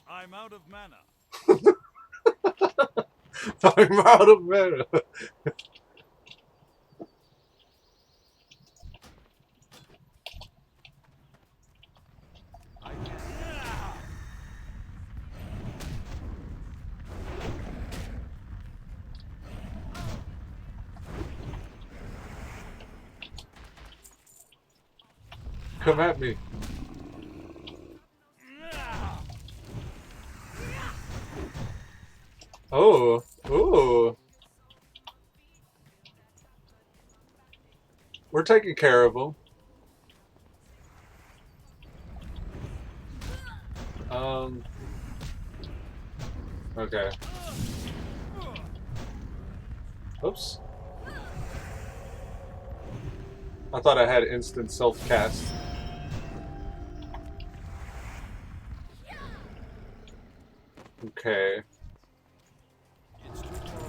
I'm out of mana. I'm out of mana. I can't. Come at me. Oh, ooh. We're taking care of them. Okay. Oops. I thought I had instant self-cast. Okay. It's too far away.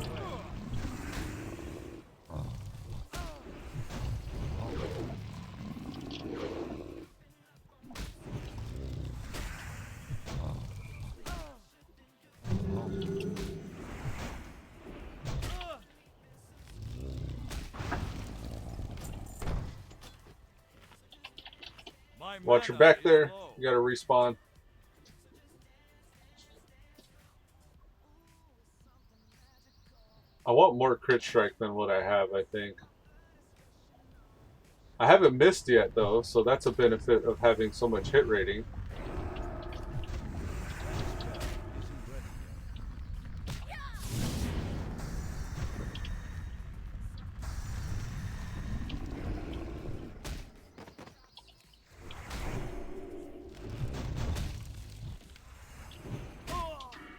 My Watch your mana back is there. low. You gotta respawn. I want more crit strike than what I have, I think. I haven't missed yet, though, so that's a benefit of having so much hit rating. That spell isn't ready yet.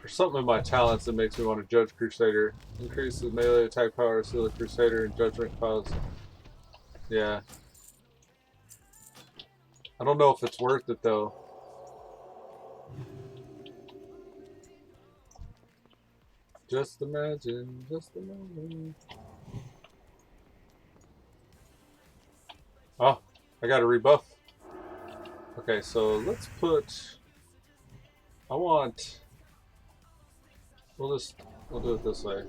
There's something in my talents that makes me want to judge Crusader. Increase the melee attack power, seal the Crusader, and judgment cause. Yeah. I don't know if it's worth it, though. Just imagine, just imagine. Oh, I got a rebuff. Okay, so let's put... I want... We'll do it this way.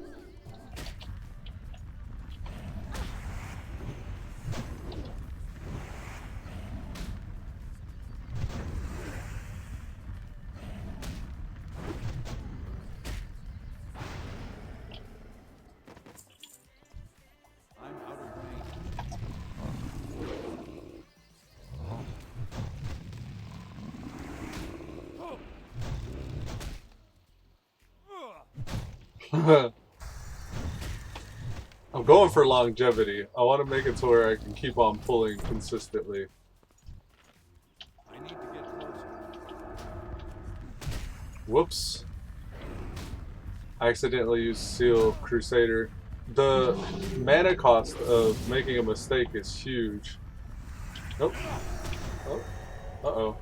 I'm out of range. I'm going for longevity. I want to make it to where I can keep on pulling consistently. I need to get closer. Whoops. I accidentally used Seal Crusader. The mana cost of making a mistake is huge. Nope. Oh. Uh-oh.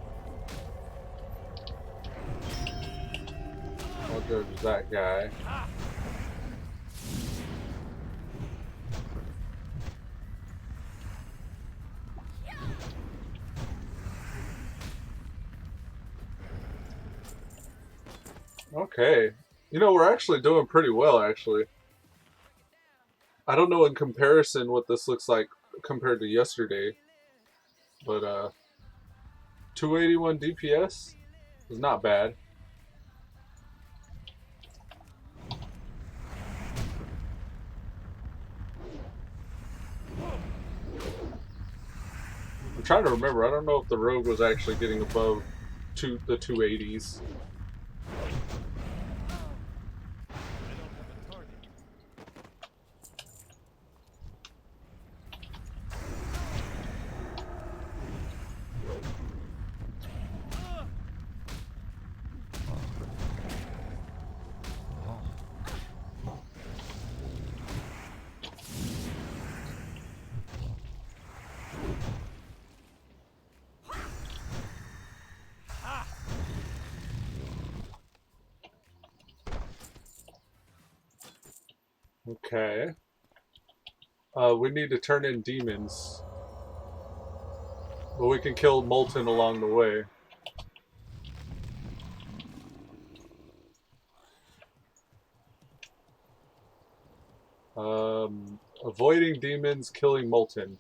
I'll judge that guy. Okay. You know, we're actually doing pretty well, actually. I don't know in comparison what this looks like compared to yesterday. But 281 DPS is not bad. I'm trying to remember. I don't know if the rogue was actually getting above the 280s. Okay. We need to turn in demons. But we can kill Molten along the way. Avoiding demons, killing Molten.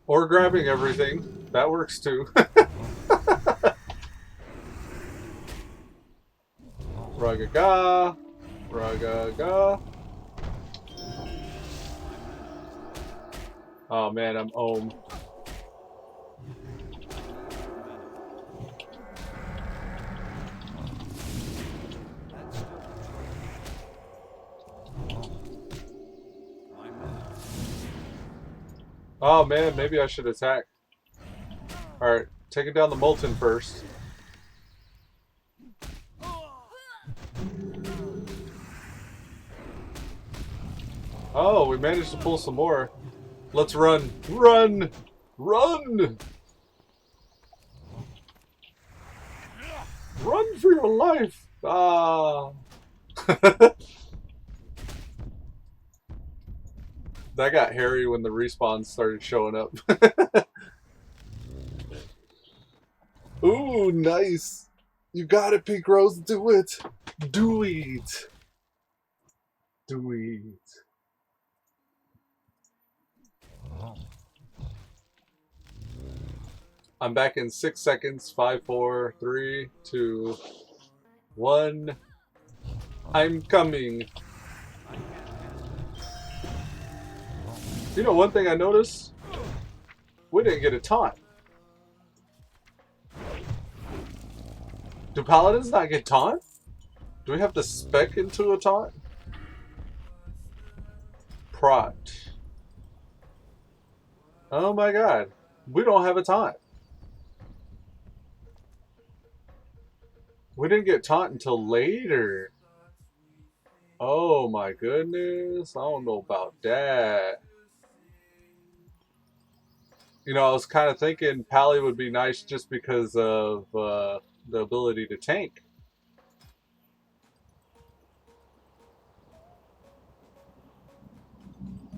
Or grabbing everything. That works too. Ragaga. Ragaga. Oh man, I'm ohm. Oh man, maybe I should attack. Alright, taking down the Molten first. Oh, we managed to pull some more. Let's run. Run! Run! Run for your life! Ah. That got hairy when the respawns started showing up. Ooh, nice. You got it, Pink Rose. Do it. Do it. Do it. I'm back in 6 seconds. 5, 4, 3, 2, 1. I'm coming. You know, one thing I noticed? We didn't get a taunt. Do paladins not get taunt? Do we have to spec into a taunt? Prot. Oh my god. We don't have a taunt. We didn't get taunt until later. Oh my goodness. I don't know about that. You know, I was kind of thinking Pally would be nice just because of the ability to tank.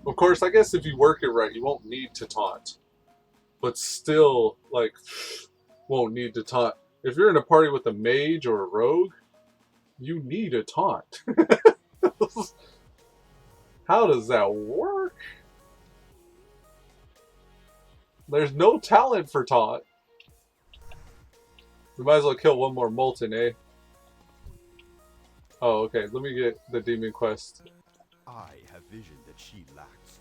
Of course, I guess if you work it right, you won't need to taunt. But still, like, won't need to taunt. If you're in a party with a mage or a rogue, you need a taunt. How does that work? There's no talent for taunt. We might as well kill one more Molten, eh? Oh, okay. Let me get the demon quest. I have vision that she lacks.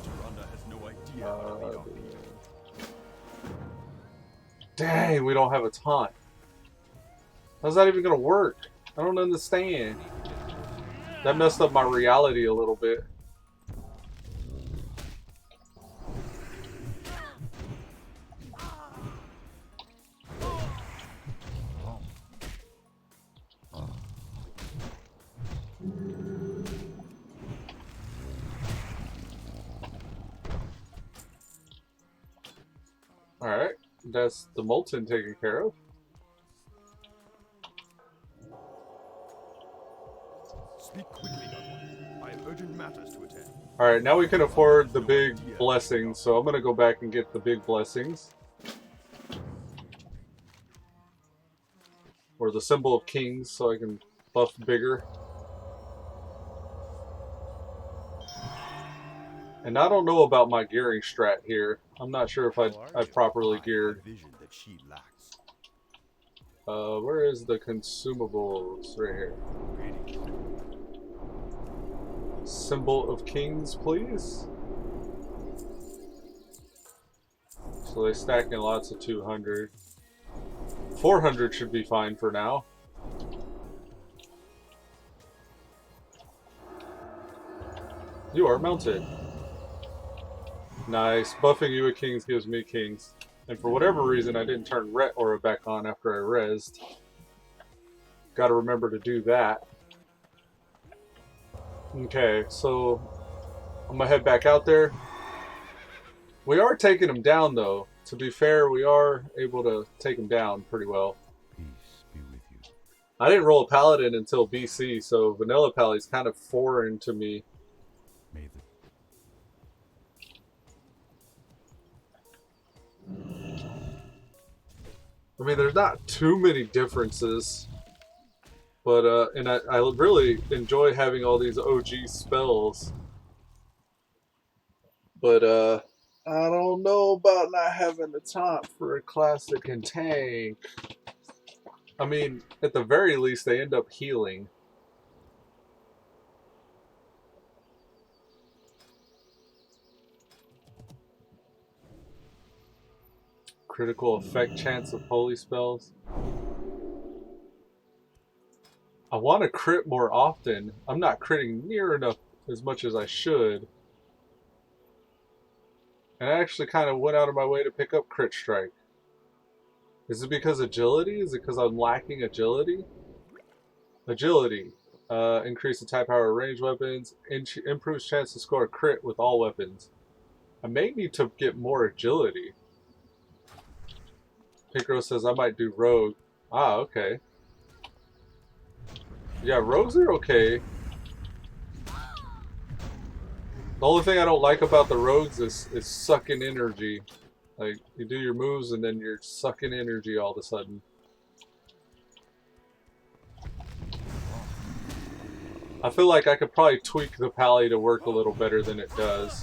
Tyrande has no idea how to lead our people. Dang, we don't have a taunt. How's that even gonna work? I don't understand. That messed up my reality a little bit. Alright, that's the Molten taken care of. Speak quickly, young one. I have urgent matters to attend. Alright, now we can afford the big blessings, so I'm gonna go back and get the big blessings. or the symbol of kings, so I can buff bigger. And I don't know about my gearing strat here. I'm not sure if I properly geared. Vision that she lacks. Where is the consumables? Right here. Symbol of kings, please. So they stack in lots of 200. 400 should be fine for now. You are mounted. Nice. Buffing you with kings gives me kings. And for whatever reason, I didn't turn Ret Aura back on after I rezzed. Gotta remember to do that. Okay, so I'm gonna head back out there. We are taking him down, though. To be fair, we are able to take him down pretty well. Peace be with you. I didn't roll a Paladin until BC, so Vanilla Pally's kind of foreign to me. May the I mean, there's not too many differences, but and I really enjoy having all these OG spells. But I don't know about not having the time for a classic and tank. I mean, at the very least, they end up healing. Critical effect chance of holy spells. I want to crit more often. I'm not critting near enough as much as I should. And I actually kind of went out of my way to pick up Crit Strike. Is it because agility? Is it because I'm lacking agility? Agility. Increase attack power of ranged weapons. Improves chance to score a crit with all weapons. I may need to get more agility. Picro says I might do rogue. Ah, okay. Yeah, rogues are okay. The only thing I don't like about the rogues is sucking energy. Like, you do your moves and then you're sucking energy all of a sudden. I feel like I could probably tweak the pally to work a little better than it does.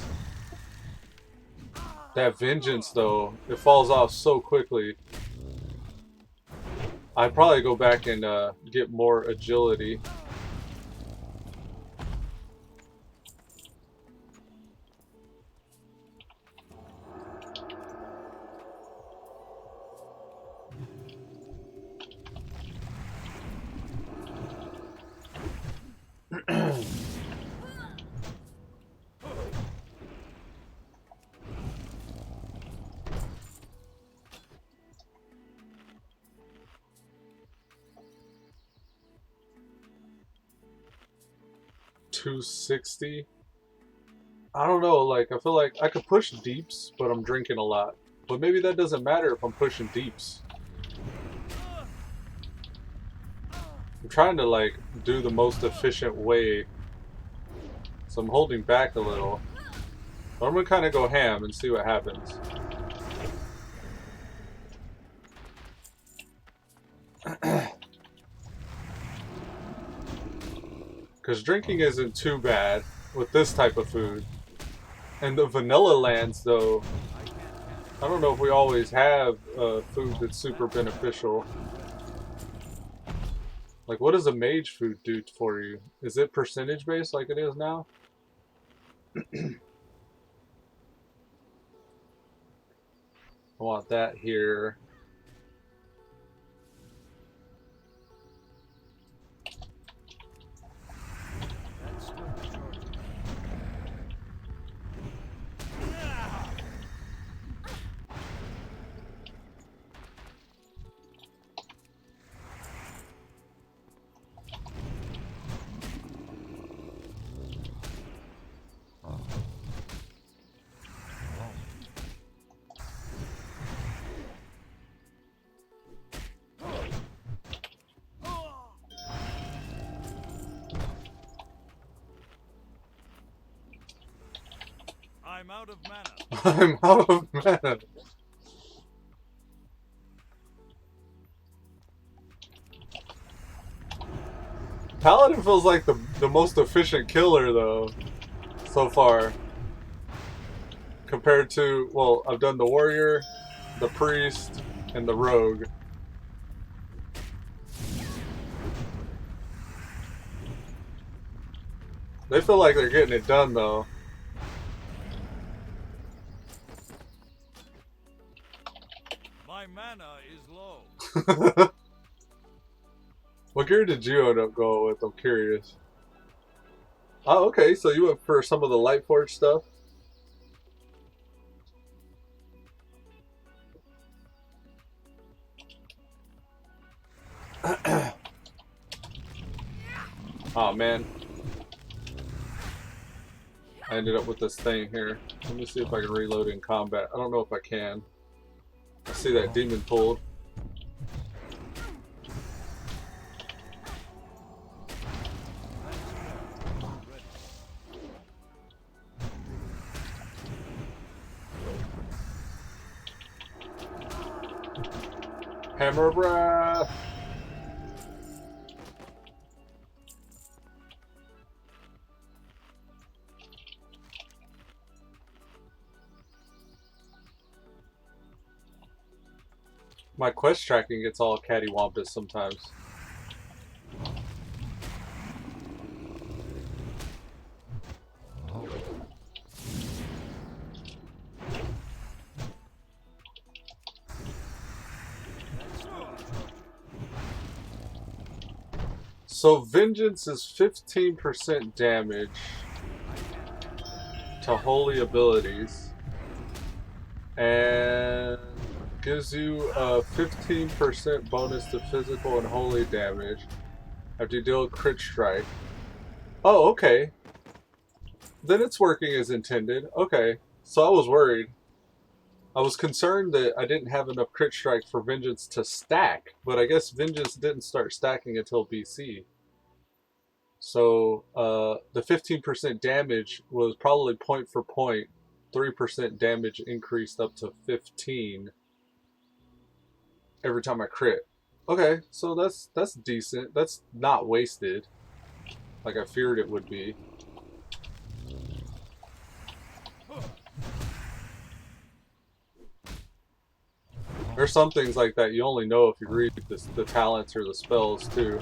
That vengeance, though, it falls off so quickly. I'd probably go back and get more agility. $260. I don't know, like, I feel like I could push deeps, but I'm drinking a lot. But maybe that doesn't matter if I'm pushing deeps. I'm trying to, like, do the most efficient way. So I'm holding back a little. But I'm gonna kind of go ham and see what happens. Because drinking isn't too bad with this type of food. And the vanilla lands, though, I don't know if we always have food that's super beneficial. Like, what does a mage food do for you? Is it percentage based like it is now? I want that here. I'm out of mana. I'm out of mana. Paladin feels like the most efficient killer though, so far. Compared to, well, I've done the warrior, the priest, and the rogue. They feel like they're getting it done though. My mana is low. What gear did you end up going with? I'm curious. Oh, okay, so you went for some of the Lightforge stuff? Oh man. I ended up with this thing here. Let me see if I can reload in combat. I don't know if I can. I see that demon pulled. Hammer breath. My quest tracking gets all cattywampus sometimes. So vengeance is 15% damage to holy abilities and gives you a 15% bonus to physical and holy damage after you deal a crit strike. Oh, okay. Then it's working as intended. Okay, so I was worried. I was concerned that I didn't have enough crit strike for vengeance to stack, but I guess vengeance didn't start stacking until BC. So the 15% damage was probably point for point, 3% damage increased up to 15 every time I crit. Okay, so that's decent. That's not wasted, like I feared it would be. There's some things like that you only know if you read the talents or the spells too.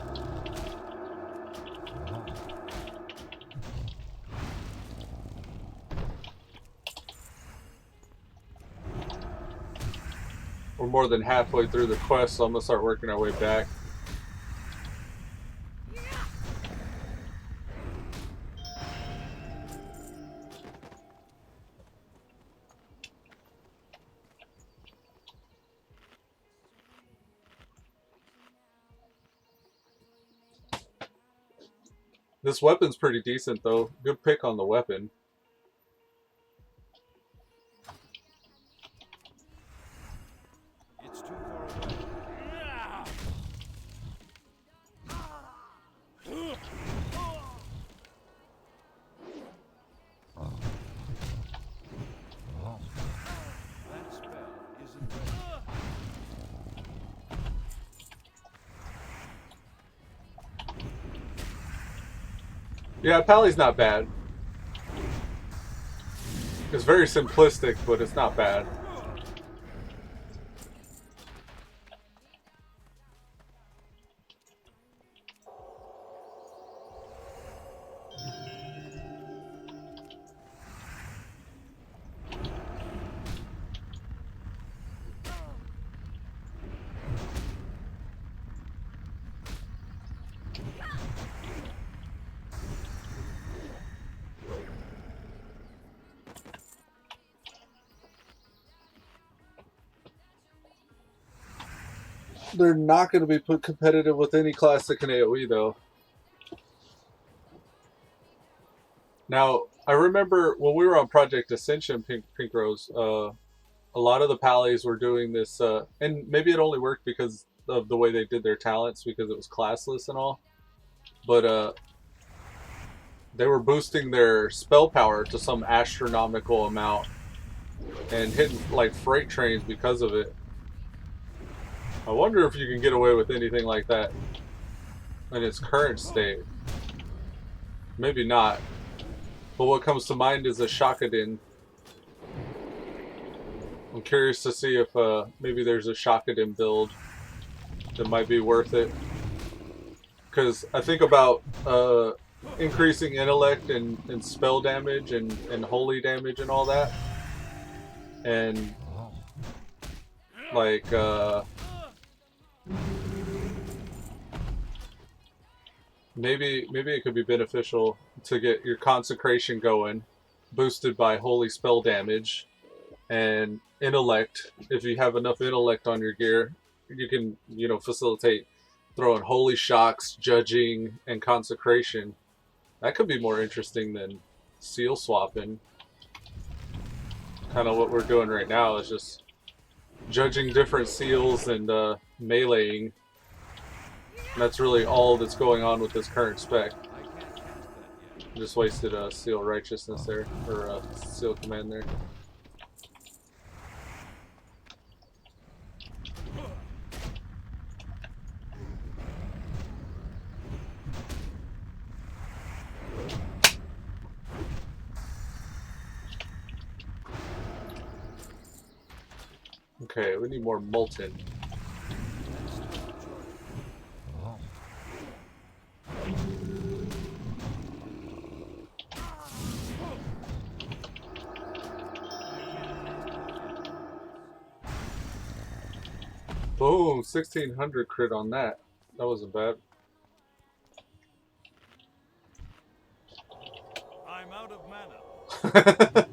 We're more than halfway through the quest, so I'm gonna start working our way back. This weapon's pretty decent though. Good pick on the weapon. It's too far away. That spell isn't ready. Yeah, Pally's not bad. It's very simplistic, but it's not bad. They're not going to be put competitive with any class that can AoE though. Now, I remember when we were on Project Ascension, Pink Rose, a lot of the Pallies were doing this, and maybe it only worked because of the way they did their talents, because it was classless and all. But they were boosting their spell power to some astronomical amount and hitting like freight trains because of it. I wonder if you can get away with anything like that in its current state. Maybe not. But what comes to mind is a Shakadin. I'm curious to see if maybe there's a Shakadin build that might be worth it. Because I think about increasing intellect and spell damage and holy damage and all that. And like maybe it could be beneficial to get your consecration going, boosted by holy spell damage and intellect. If you have enough intellect on your gear, you can, you know, facilitate throwing holy shocks, judging, and consecration. That could be more interesting than seal swapping. Kind of what we're doing right now is just judging different seals and meleeing. And that's really all that's going on with this current spec. I can't cast that yet. Just wasted a seal righteousness there, or a seal command there. Okay, we need more molten. That's still the choice. Boom, 1600 crit on that. That wasn't bad. I'm out of mana.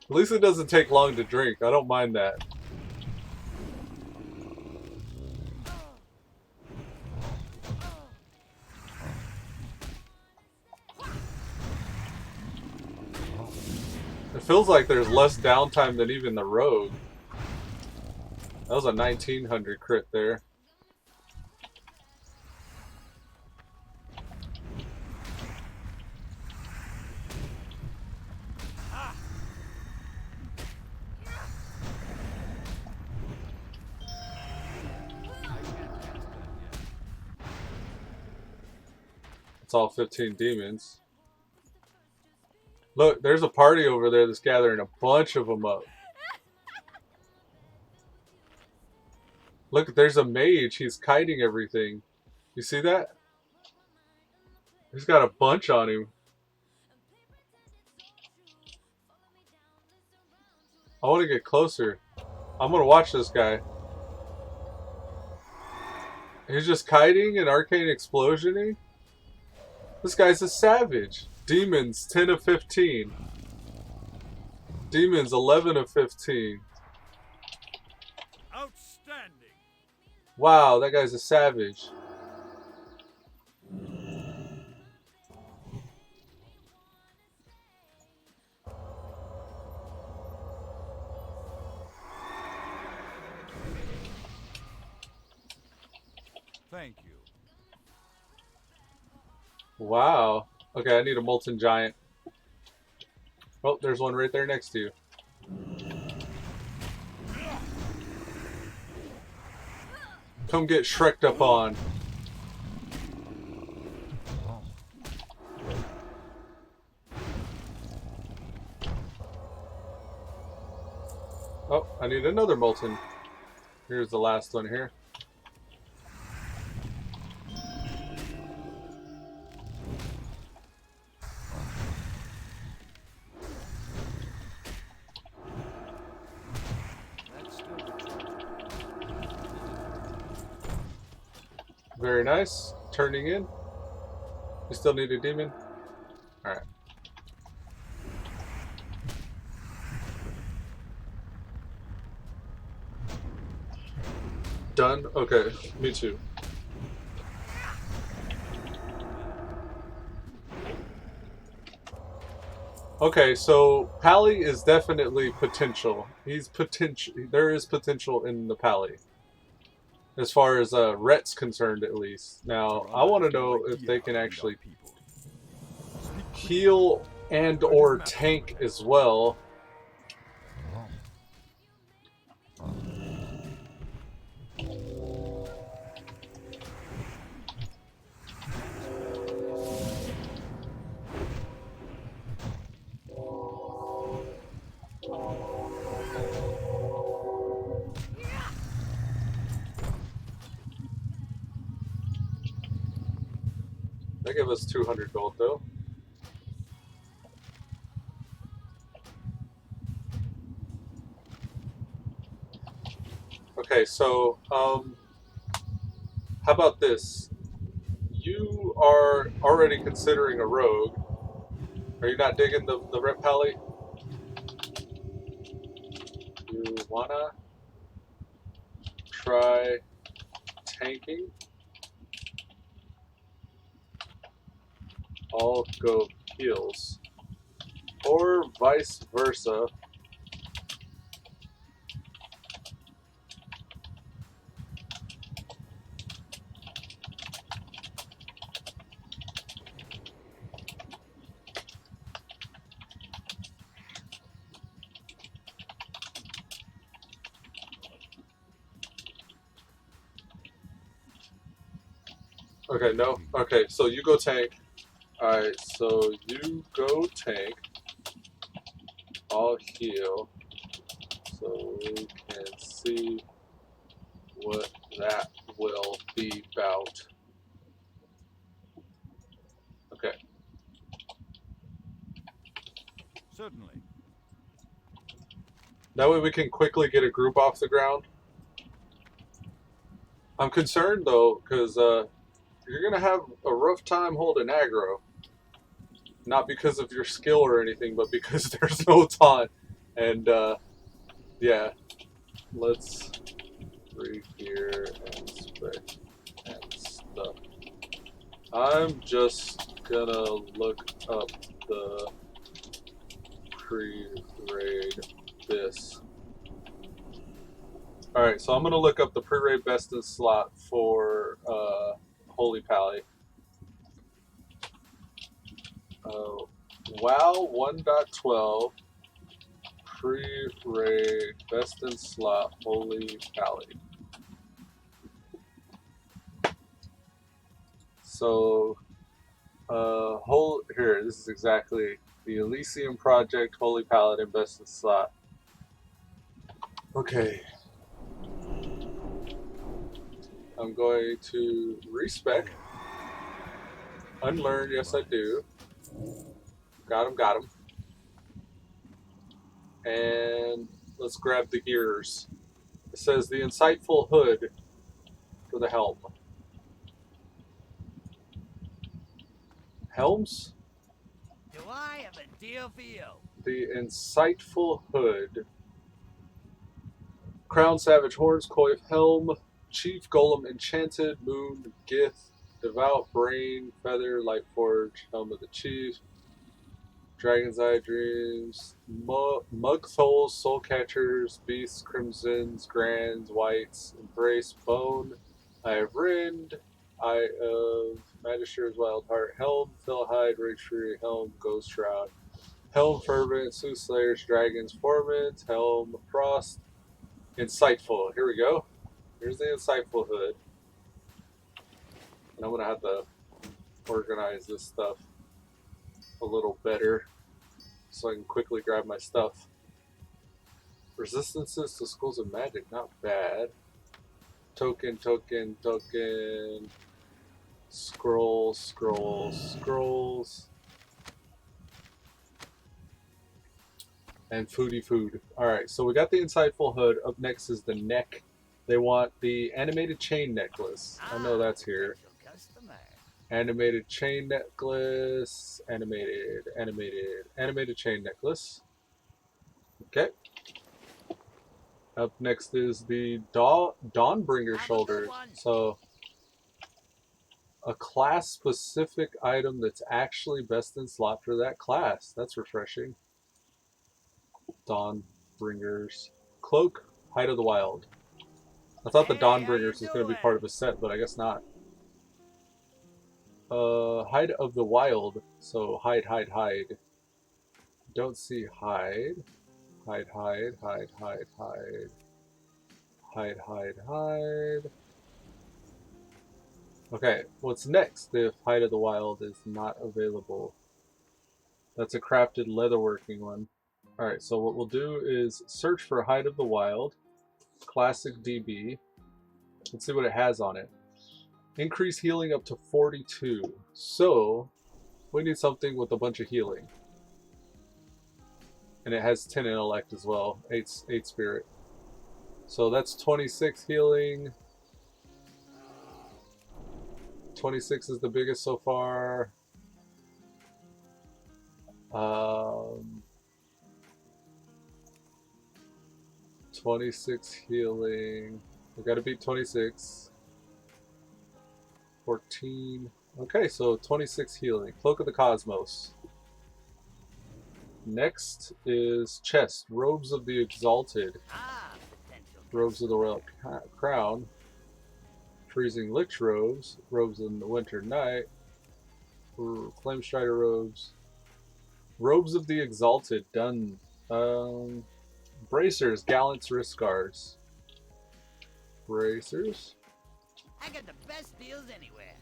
At least it doesn't take long to drink. I don't mind that. It feels like there's less downtime than even the rogue. That was a 1900 crit there. It's all 15 demons. Look, there's a party over there that's gathering a bunch of them up. Look, there's a mage. He's kiting everything. You see that? He's got a bunch on him. I want to get closer. I'm going to watch this guy. He's just kiting and arcane explosioning. This guy's a savage. Demons, 10 of 15. Demons, 11 of 15. Outstanding. Wow, that guy's a savage. Thank you. Wow. Okay, I need a molten giant. Oh, there's one right there next to you. Come get Shrek'd up on. Oh, I need another molten. Here's the last one here. That's still the choice. Very nice. Turning in. We still need a demon. Alright. Done? Okay, me too. Okay, so Pally is definitely potential. He's potential. There is potential in the Pally. As far as Rhett's concerned, at least. Now, I want to know if they can actually heal and or tank as well. They give us 200 gold though. Okay, so how about this? You are already considering a rogue. Are you not digging the Rep Pally? You wanna try tanking? I'll go heals. Or vice versa. Okay, no. Okay, so you go tank. Alright, so you go tank. I'll heal. So we can see what that will be about. Okay. Certainly. That way we can quickly get a group off the ground. I'm concerned though, because you're going to have a rough time holding aggro. Not because of your skill or anything, but because there's no taunt. And yeah, let's read here and spec and stuff. I'm just gonna look up the pre-raid this. Alright, so I'm gonna look up the pre-raid best in slot for Holy Pally. WoW 1.12 pre-raid best in slot Holy Pally. So here, this is exactly the Elysium Project Holy Paladin best in slot. Okay. I'm going to respec. Unlearn, yes I do. Got him, got him. And let's grab the gears. It says the insightful hood for the helm. Helms? Do I have a deal for you? The insightful hood. Crown, Savage Horns, Coif, Helm, Chief, Golem, Enchanted, Moon, Gith, Devout, Brain, Feather, Lightforge, Helm of the Chief, Dragon's Eye Dreams, Mug Souls, Soul Catchers, Beasts, Crimsons, Grands, Whites, Embrace, Bone, Eye of Rind, Eye of Magister's Wild Heart, Helm, Philhide, Rage Fury, Helm, Ghost Shroud, Helm, Fervent, Soothsayers, Dragons, Formant, Helm, Frost, Insightful. Here we go. Here's the Insightful hood. And I'm going to have to organize this stuff a little better so I can quickly grab my stuff. Resistances to schools of magic, not bad. Token, token, token. Scrolls, scrolls, scrolls. And foodie food. Alright, so we got the Insightful hood. Up next is the neck. They want the animated chain necklace. I know that's here. Animated chain necklace. Animated chain necklace. Okay. Up next is the Dawnbringer shoulders. So, a class-specific item that's actually best in slot for that class. That's refreshing. Dawnbringers. Cloak, Height of the Wild. I thought the Dawnbringers was going to be part of a set, but I guess not. Hide of the Wild. So, hide, hide, hide. Don't see hide. Hide, hide, hide, hide, hide. Hide, hide, hide. Okay, what's next if Hide of the Wild is not available? That's a crafted leatherworking one. Alright, so what we'll do is search for Hide of the Wild. Classic DB. Let's see what it has on it. Increase healing up to 42. So, we need something with a bunch of healing. And it has 10 intellect as well. 8 spirit. So that's 26 healing. 26 is the biggest so far. 26 healing. We gotta beat 26. 14. Okay, so 26 healing. Cloak of the Cosmos. Next is chest. Robes of the Exalted. Ah, potential. Robes of the Royal Crown. Freezing Lich robes. Robes in the Winter Night. Flame Strider robes. Robes of the Exalted. Done. Bracers. Gallants wrist guards. Bracers. I got the best deals anywhere.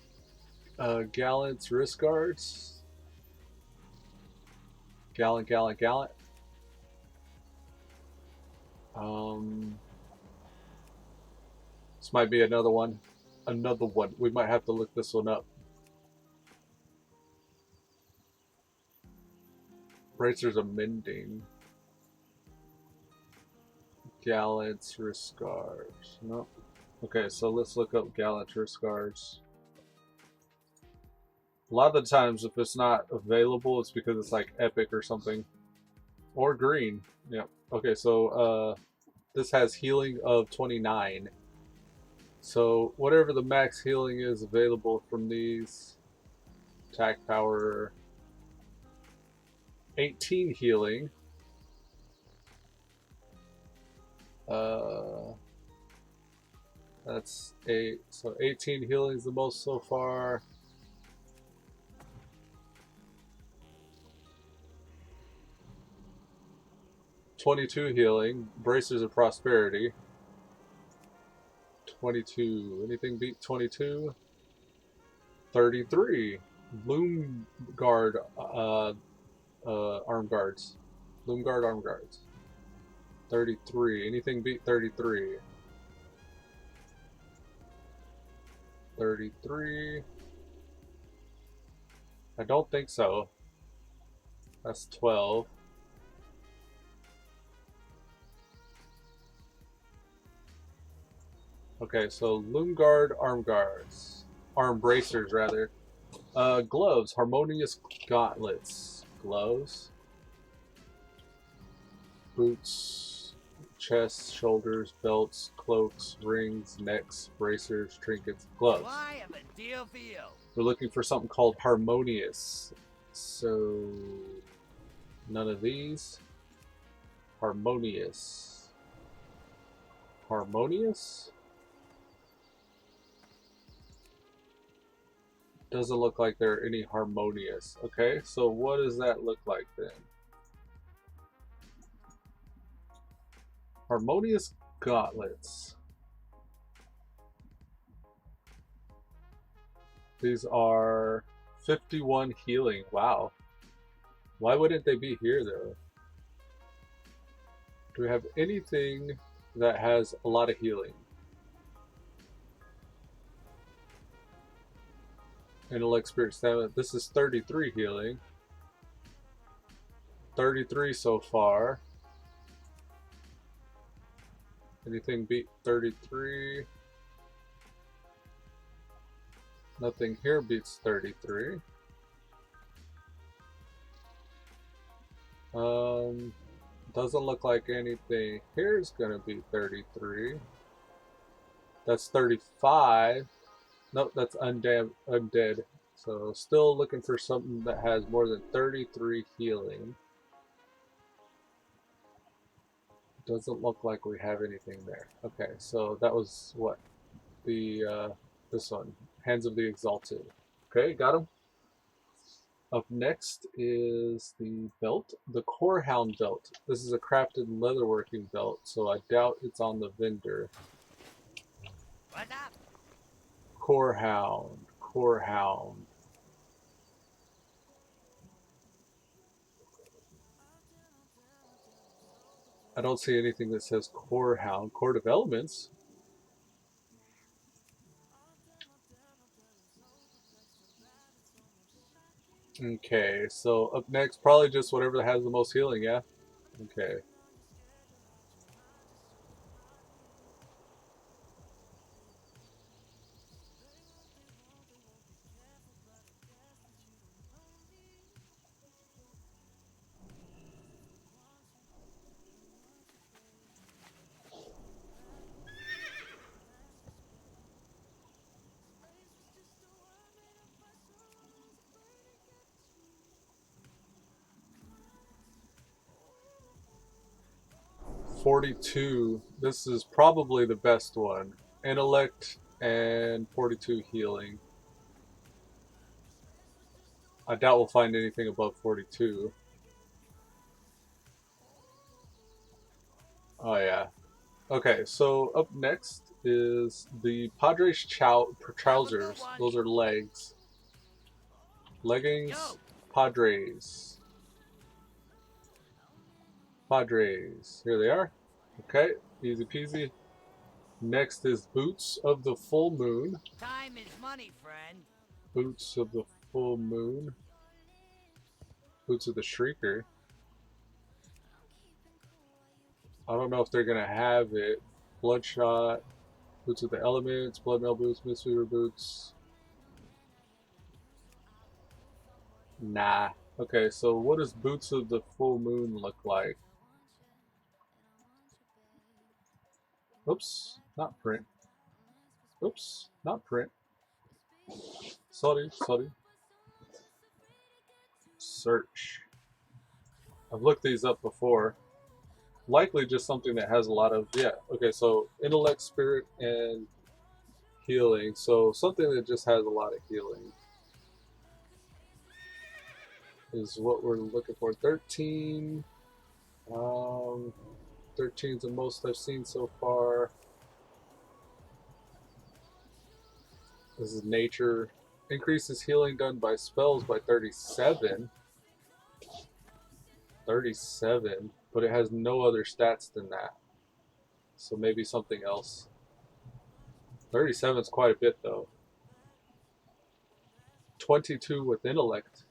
Gallants wrist guards. Gallant. This might be another one. We might have to look this one up. Bracers of Mending. Gallants wrist guards. Nope. Okay, so let's look up Gallant wrist guards. A lot of the times, if it's not available, it's because it's like epic or something. Or green. Yep. Okay, so this has healing of 29. So whatever the max healing is available from these, attack power 18 healing. That's 8. So 18 healing is the most so far. $22 healing. Bracers of Prosperity. 22. Anything beat 22? 33. Loom Guard arm guards. Loom Guard arm guards. 33. Anything beat 33? 33. I don't think so. That's 12. Okay, so Loom Guard, arm guards. Arm bracers, rather. Gloves. Harmonious gauntlets. Gloves. Boots. Chests, shoulders, belts, cloaks, rings, necks, bracers, trinkets, gloves. Do I have a deal for you? We're looking for something called Harmonious. So, none of these. Harmonious. Harmonious? Doesn't look like there are any harmonious. Okay, so what does that look like then? Harmonious gauntlets. These are 51 healing. Wow. Why wouldn't they be here though? Do we have anything that has a lot of healing? Intellect, spirit, stamina. This is 33 healing. 33 so far. Anything beat 33? Nothing here beats 33. Doesn't look like anything here is gonna beat 33. That's 35. Nope, that's undead. So still looking for something that has more than 33 healing. Doesn't look like we have anything there. Okay, so that was what? The this one. Hands of the Exalted. Okay, got him. Up next is the belt, the Corehound belt. This is a crafted leatherworking belt, so I doubt it's on the vendor. What's up? Corehound. I don't see anything that says Corehound. Court of Elements. Okay, so up next, probably just whatever has the most healing, yeah? Okay. "42." This is probably the best one. Intellect and 42 healing. I doubt we'll find anything above 42. Oh yeah. Okay, so up next is the Padres Have a good trousers. one. Those are legs. Leggings, Yo, Padres. Padres. Here they are. Okay, easy peasy. Next is Boots of the Full Moon. time is money, friend. Boots of the Full Moon. Boots of the Shrieker. I don't know if they're gonna have it. Bloodshot. Boots of the Elements. Bloodmail Boots. Mistweaver Boots. Nah. Okay, so what does Boots of the Full Moon look like? Oops, not print. Oops, not print. Sorry, sorry. Search. I've looked these up before. Likely just something that has a lot of, yeah. Okay, so intellect, spirit, and healing. So something that just has a lot of healing is what we're looking for. 13. 13 is the most I've seen so far. This is nature. Increases healing done by spells by 37. 37, but it has no other stats than that. So maybe something else. 37 is quite a bit though. 22 with intellect.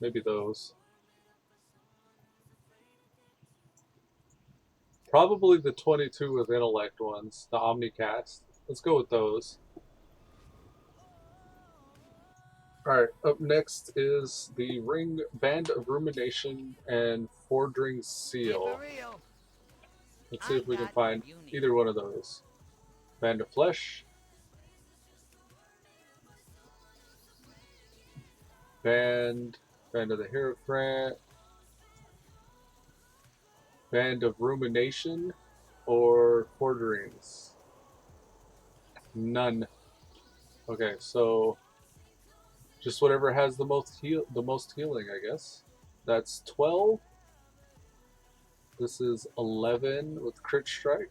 Maybe those. Probably the 22 with intellect ones, the Omnicast. Let's go with those. Alright, up next is the Ring Band of Rumination and Fordring Keep it Seal. real. Let's see I if we can got what find you need. either one of those. Band of Flesh. Band of the Hierophant. Band of Rumination or Forderings? None. Okay, so just whatever has the most healing, I guess. That's 12. This is 11 with crit strike.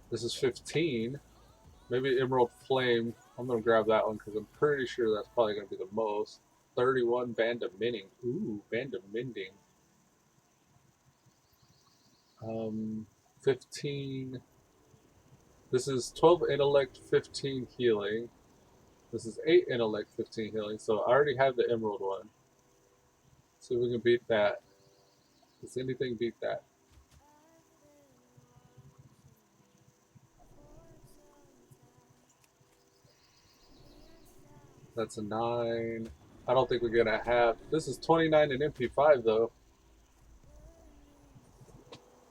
This is 15. Maybe Emerald Flame. I'm gonna grab that one because I'm pretty sure that's probably gonna be the most. 31 Band of Mending. Ooh, Band of Mending. 15. This is 12 intellect, 15 healing. This is 8 intellect, 15 healing. So I already have the emerald one. See if we can beat that. Does anything beat that? That's a 9. I don't think we're gonna have. This is 29 in MP5 though.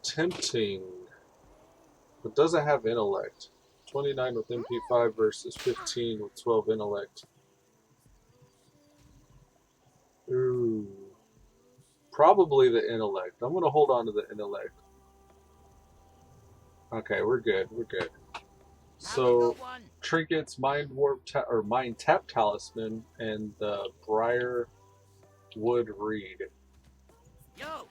Tempting. But doesn't have intellect. 29 with MP5 versus 15 with 12 intellect. Ooh. Probably the intellect. I'm gonna hold on to the intellect. Okay, we're good. We're good. Have a So, good one. trinkets, mind warp, or mind tap talisman, and the briar wood reed. Yo,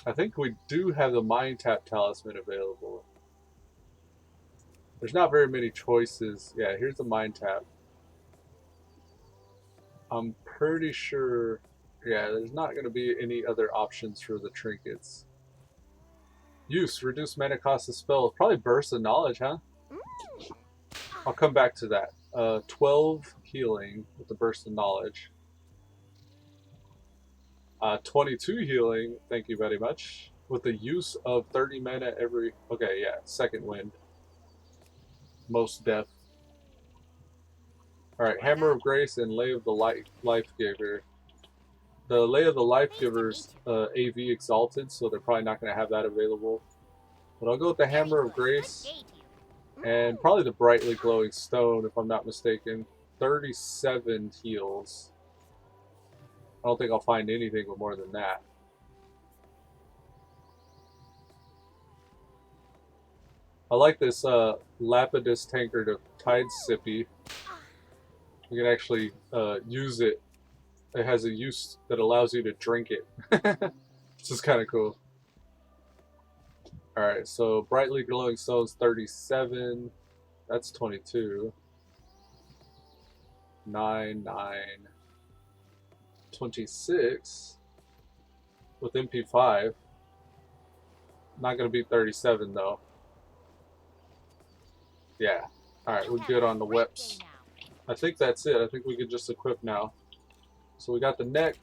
I think we do have the mind tap talisman available. There's not very many choices. Yeah, here's the mind tap. I'm pretty sure. Yeah, there's not going to be any other options for the trinkets. Use reduce mana cost of spells. Probably burst of knowledge, huh? I'll come back to that. 12 healing with the burst of knowledge. 22 healing, thank you very much. With the use of 30 mana every... Okay, yeah, second wind. Most death. Alright, Hammer of Grace and Lay of the Life Giver. The Lay of the Life Giver's AV Exalted, so they're probably not going to have that available. But I'll go with the Hammer of Grace and probably the Brightly Glowing Stone, if I'm not mistaken. 37 heals. I don't think I'll find anything with more than that. I like this Lapidus Tankard of Tide Sippy. You can actually use it. It has a use that allows you to drink it. Which is kind of cool. Alright, so Brightly Glowing Stone's 37. That's 22. 9, 9. 26. With MP5. Not going to beat 37 though. Yeah. Alright, we're good on the whips. I think that's it. I think we can just equip now. So we got the neck.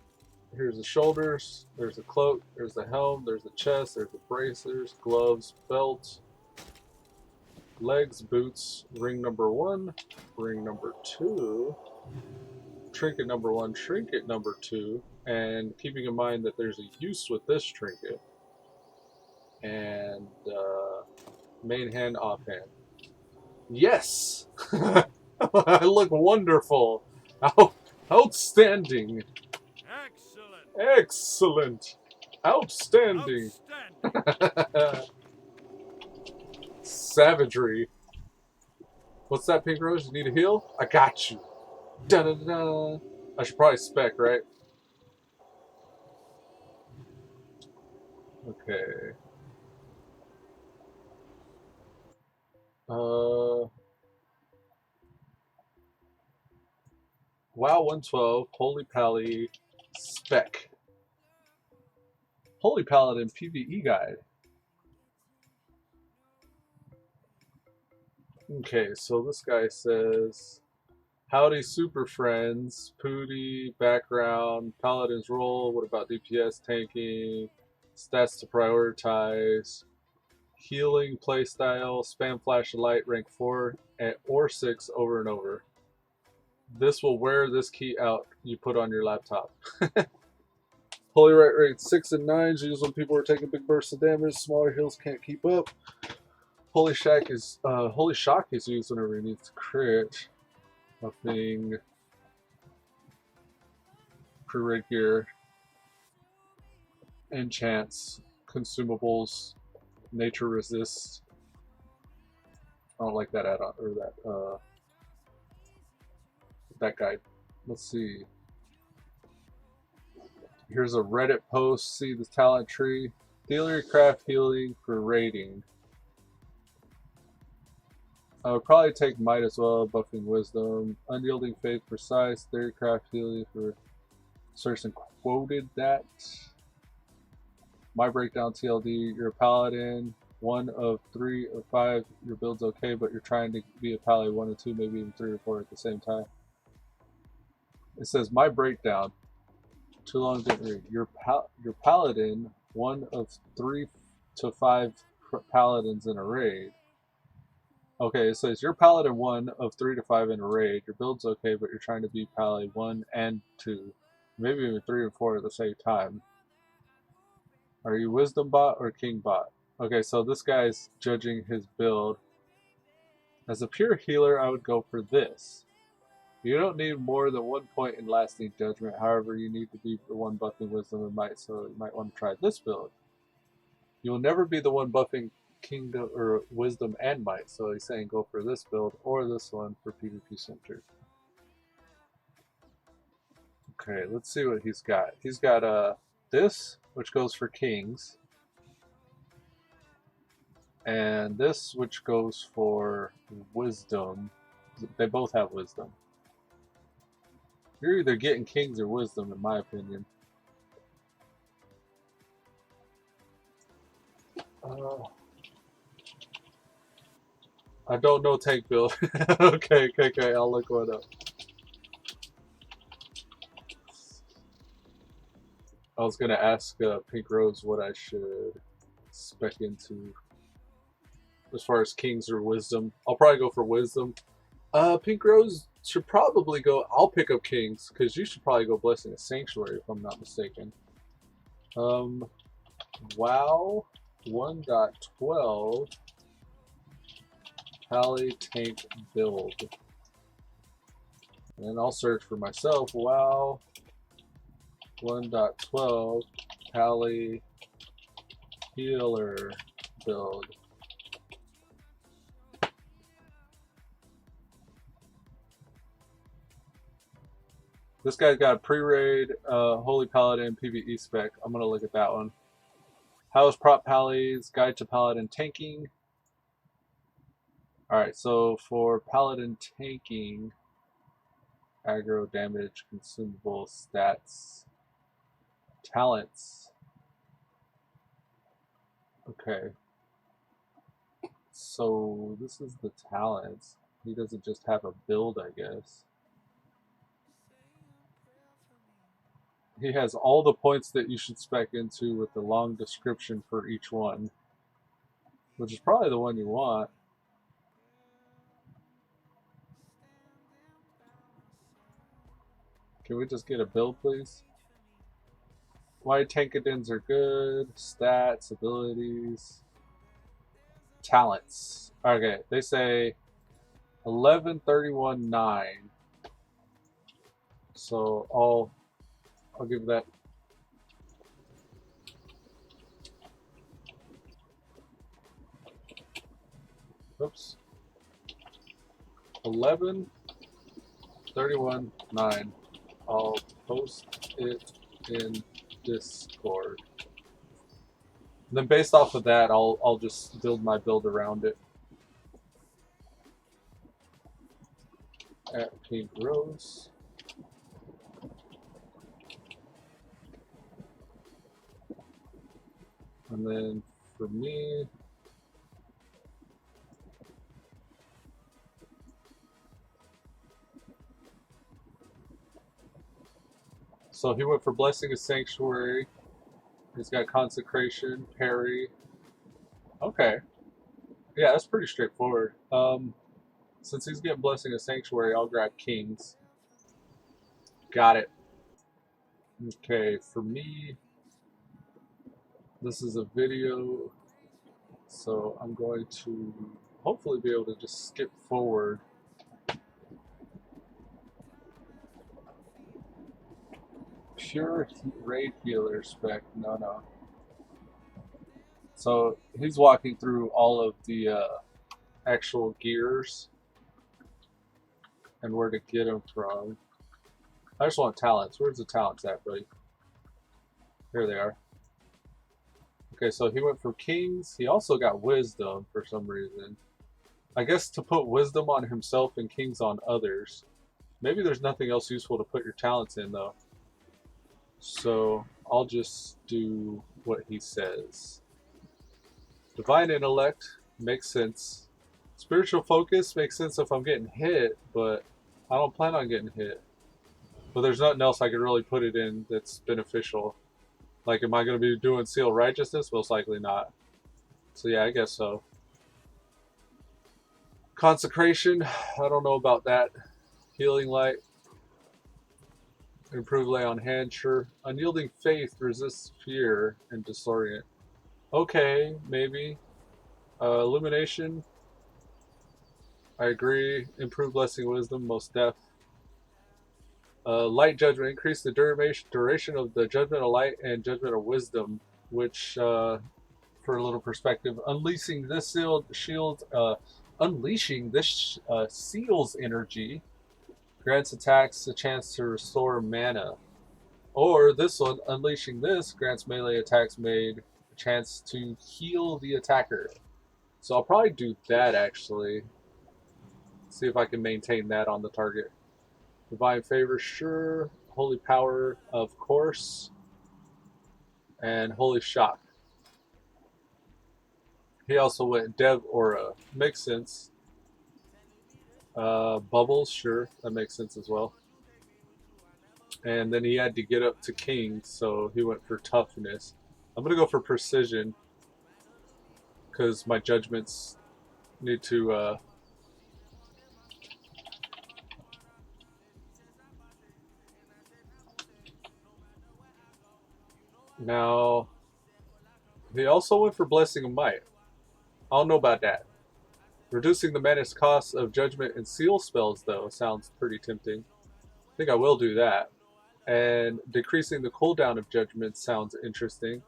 Here's the shoulders. There's the cloak. There's the helm. There's the chest. There's the bracers, gloves, belt, legs, boots, ring number 1, ring number 2, trinket number 1, trinket number 2, and keeping in mind that there's a use with this trinket. And main hand, offhand. Yes! I look wonderful! Outstanding! Excellent. Excellent! Outstanding! Outstanding. Savagery. What's that, Pink Rose? You need a heal? I got you. Da da da. I should probably spec, right? Okay. WoW 112, Holy Pally, spec. Holy Paladin PvE guide. Okay, so this guy says, howdy super friends, Pooty, background, Paladin's role, what about DPS, tanking, stats to prioritize, healing playstyle, spam flash of light, rank 4 or 6 over and over. This will wear this key out you put on your laptop. Holy right rate 6 and 9s used when people are taking big bursts of damage. Smaller heals can't keep up. Holy Shock is used whenever you need to crit. Nothing. Pre-raid gear. Enchants. Consumables. Nature resist. I don't like that add-on or that guide. Let's see. Here's a Reddit post. See the talent tree. Theory craft healing for raiding. I would probably take might as well, buffing wisdom. Unyielding faith precise. Theory craft healing for certain quoted that. My breakdown TLD. You're a paladin. 1 of 3 or 5. Your build's okay, but you're trying to be a pally 1 or 2, maybe even 3 or 4 at the same time. It says my breakdown. Too long didn't read. Your paladin, 1 of 3 to 5 paladins in a raid. Okay, it says you're paladin 1 of 3 to 5 in a raid. Your build's okay, but you're trying to be pally 1 and 2, maybe even 3 or 4 at the same time. Are you wisdom bot or king bot? Okay, so this guy's judging his build. As a pure healer, I would go for this. You don't need more than 1 point in lasting judgment. However, you need to be the one buffing wisdom and might, so you might want to try this build. You will never be the one buffing kingdom or wisdom and might, so he's saying go for this build or this one for PvP center. Okay, let's see what he's got. He's got this, which goes for kings, and this, which goes for wisdom. They both have wisdom. You're either getting kings or wisdom, in my opinion. I don't know tank build. Okay. I'll look one up. I was gonna ask Pink Rose what I should spec into as far as kings or wisdom. I'll probably go for wisdom. Pink Rose should probably go. I'll pick up kings because you should probably go blessing a sanctuary if I'm not mistaken. WoW 1.12 Pally tank build. And I'll search for myself. WoW 1.12 Pally healer build. This guy's got a pre-raid Holy Paladin PvE spec. I'm going to look at that one. How is Prop Pally's Guide to Paladin Tanking? Alright, so for Paladin Tanking, aggro, damage, consumable, stats, talents. Okay. So this is the talents. He doesn't just have a build, I guess. He has all the points that you should spec into with the long description for each one, which is probably the one you want. Can we just get a build, please? White Tankadins are good. Stats, abilities, talents. Okay, they say 11, 31, 9. So I'll give that. Oops. 11, 31, 9. I'll post it in Discord. And then based off of that, I'll just build my build around it. At Pink Rose. And then for me, so he went for Blessing of Sanctuary. He's got Consecration, Parry. Okay. Yeah, that's pretty straightforward. Since he's getting Blessing of Sanctuary, I'll grab Kings. Got it. Okay, for me, this is a video, so I'm going to hopefully be able to just skip forward. Pure raid healer spec. No. So he's walking through all of the actual gears and where to get them from. I just want talents. Where's the talents at, buddy? Here they are. Okay, so he went for kings. He also got wisdom for some reason. I guess to put wisdom on himself and kings on others. Maybe there's nothing else useful to put your talents in, though. So I'll just do what he says. Divine Intellect makes sense. Spiritual Focus makes sense if I'm getting hit, but I don't plan on getting hit. But there's nothing else I could really put it in that's beneficial. Like, am I going to be doing Seal Righteousness? Most likely not. So yeah, I guess so. Consecration, I don't know about that. Healing Light. Improve Lay on Hand, sure. Unyielding Faith resists fear and disorient. Okay, maybe. Illumination, I agree. Improve Blessing Wisdom, most def. Light Judgment, increase the duration of the Judgment of Light and Judgment of Wisdom, which, for a little perspective, unleashing this seal's energy grants attacks a chance to restore mana. Or this one, unleashing this, grants melee attacks made a chance to heal the attacker. So I'll probably do that, actually. See if I can maintain that on the target. Divine Favor, sure. Holy Power, of course. And Holy Shock. He also went Dev Aura. Makes sense. Bubbles, sure, that makes sense as well. And then he had to get up to king, so he went for toughness. I'm gonna go for precision because my judgments need to. Now he also went for blessing of might. I don't know about that. Reducing the mana's cost of judgment and seal spells, though, sounds pretty tempting. I think I will do that. And decreasing the cooldown of judgment sounds interesting.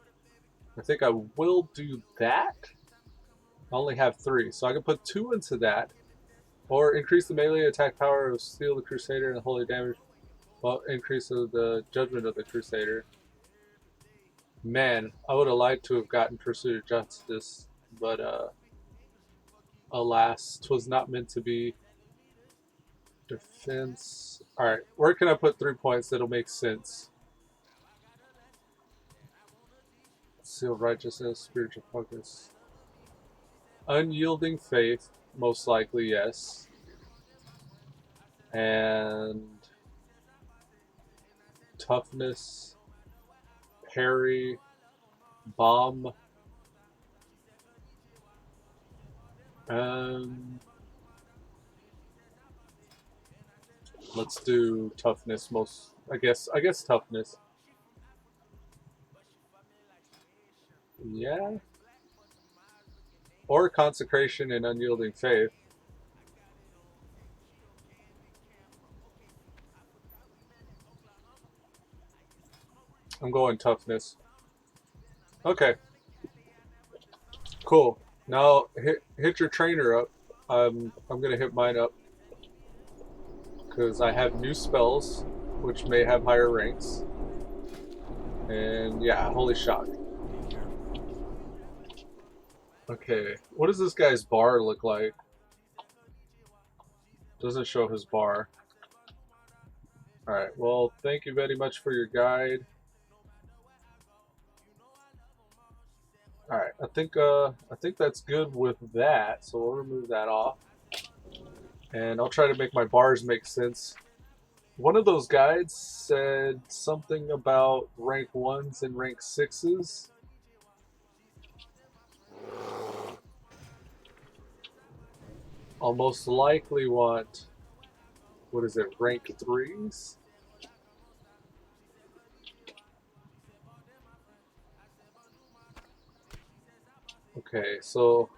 I think I will do that. I only have 3, so I can put 2 into that. Or increase the melee attack power of Steel the Crusader and the holy damage. Well, increase of the judgment of the Crusader. Man, I would have liked to have gotten Pursuit of Justice, but alas, 'twas not meant to be. Defense. Alright, where can I put 3 points that'll make sense? Seal of Righteousness, Spiritual Focus. Unyielding Faith, most likely, yes. And Toughness, Parry, Bomb. Let's do Toughness most. I guess Toughness. Yeah. Or Consecration and Unyielding Faith. I'm going Toughness. Okay. Cool. Now hit your trainer up. I'm gonna hit mine up because I have new spells, which may have higher ranks. And yeah, holy shock. Okay, what does this guy's bar look like? Doesn't show his bar. Alright, well, thank you very much for your guide. Alright, I think that's good with that, so we'll remove that off. And I'll try to make my bars make sense. One of those guides said something about rank 1s and rank 6s. I'll most likely want, what is it, rank 3s? Okay, so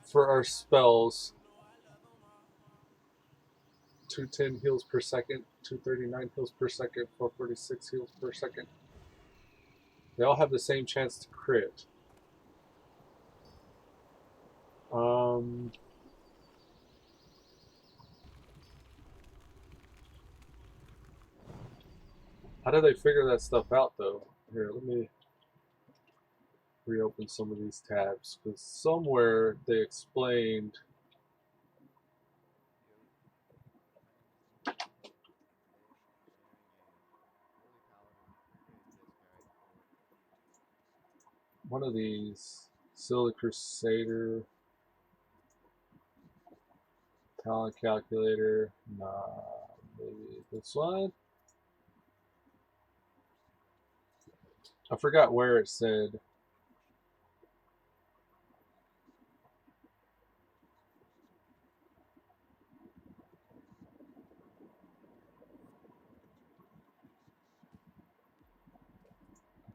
for our spells, 210 heals per second, 239 heals per second, 446 heals per second. They all have the same chance to crit. How do they figure that stuff out, though? Here, let me reopen some of these tabs, because somewhere they explained. One of these, Seal the Crusader, Talent Calculator, nah, maybe this one? I forgot where it said.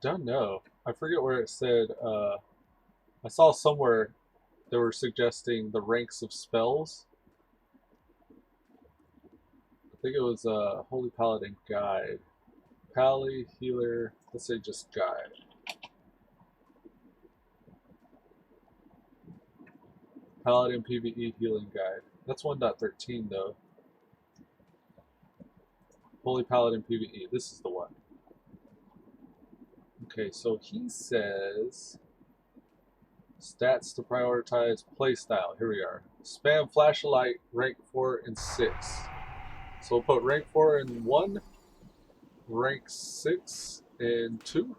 Don't know. I forget where it said. I saw somewhere they were suggesting the ranks of spells. I think it was a Holy Paladin Guide. Pally, Healer, let's say just Guide. Paladin PvE Healing Guide. That's 1.13 though. Holy Paladin PvE, this is the one. Okay, so he says stats to prioritize playstyle. Here we are. Spam Flashlight, rank 4 and 6. So we'll put rank 4 in 1, rank 6 in 2.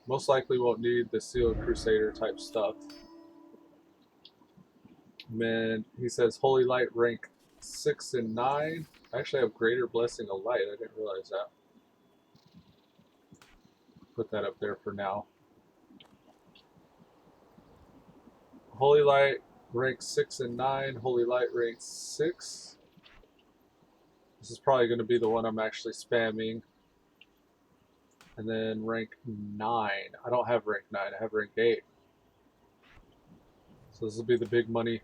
Most likely won't need the Seal Crusader type stuff. And then he says Holy Light rank 6 and 9. I actually have Greater Blessing of Light. I didn't realize that. Put that up there for now. Holy Light rank 6 and 9. Holy Light rank 6. This is probably going to be the one I'm actually spamming. And then rank 9. I don't have rank 9. I have rank 8. So this will be the big money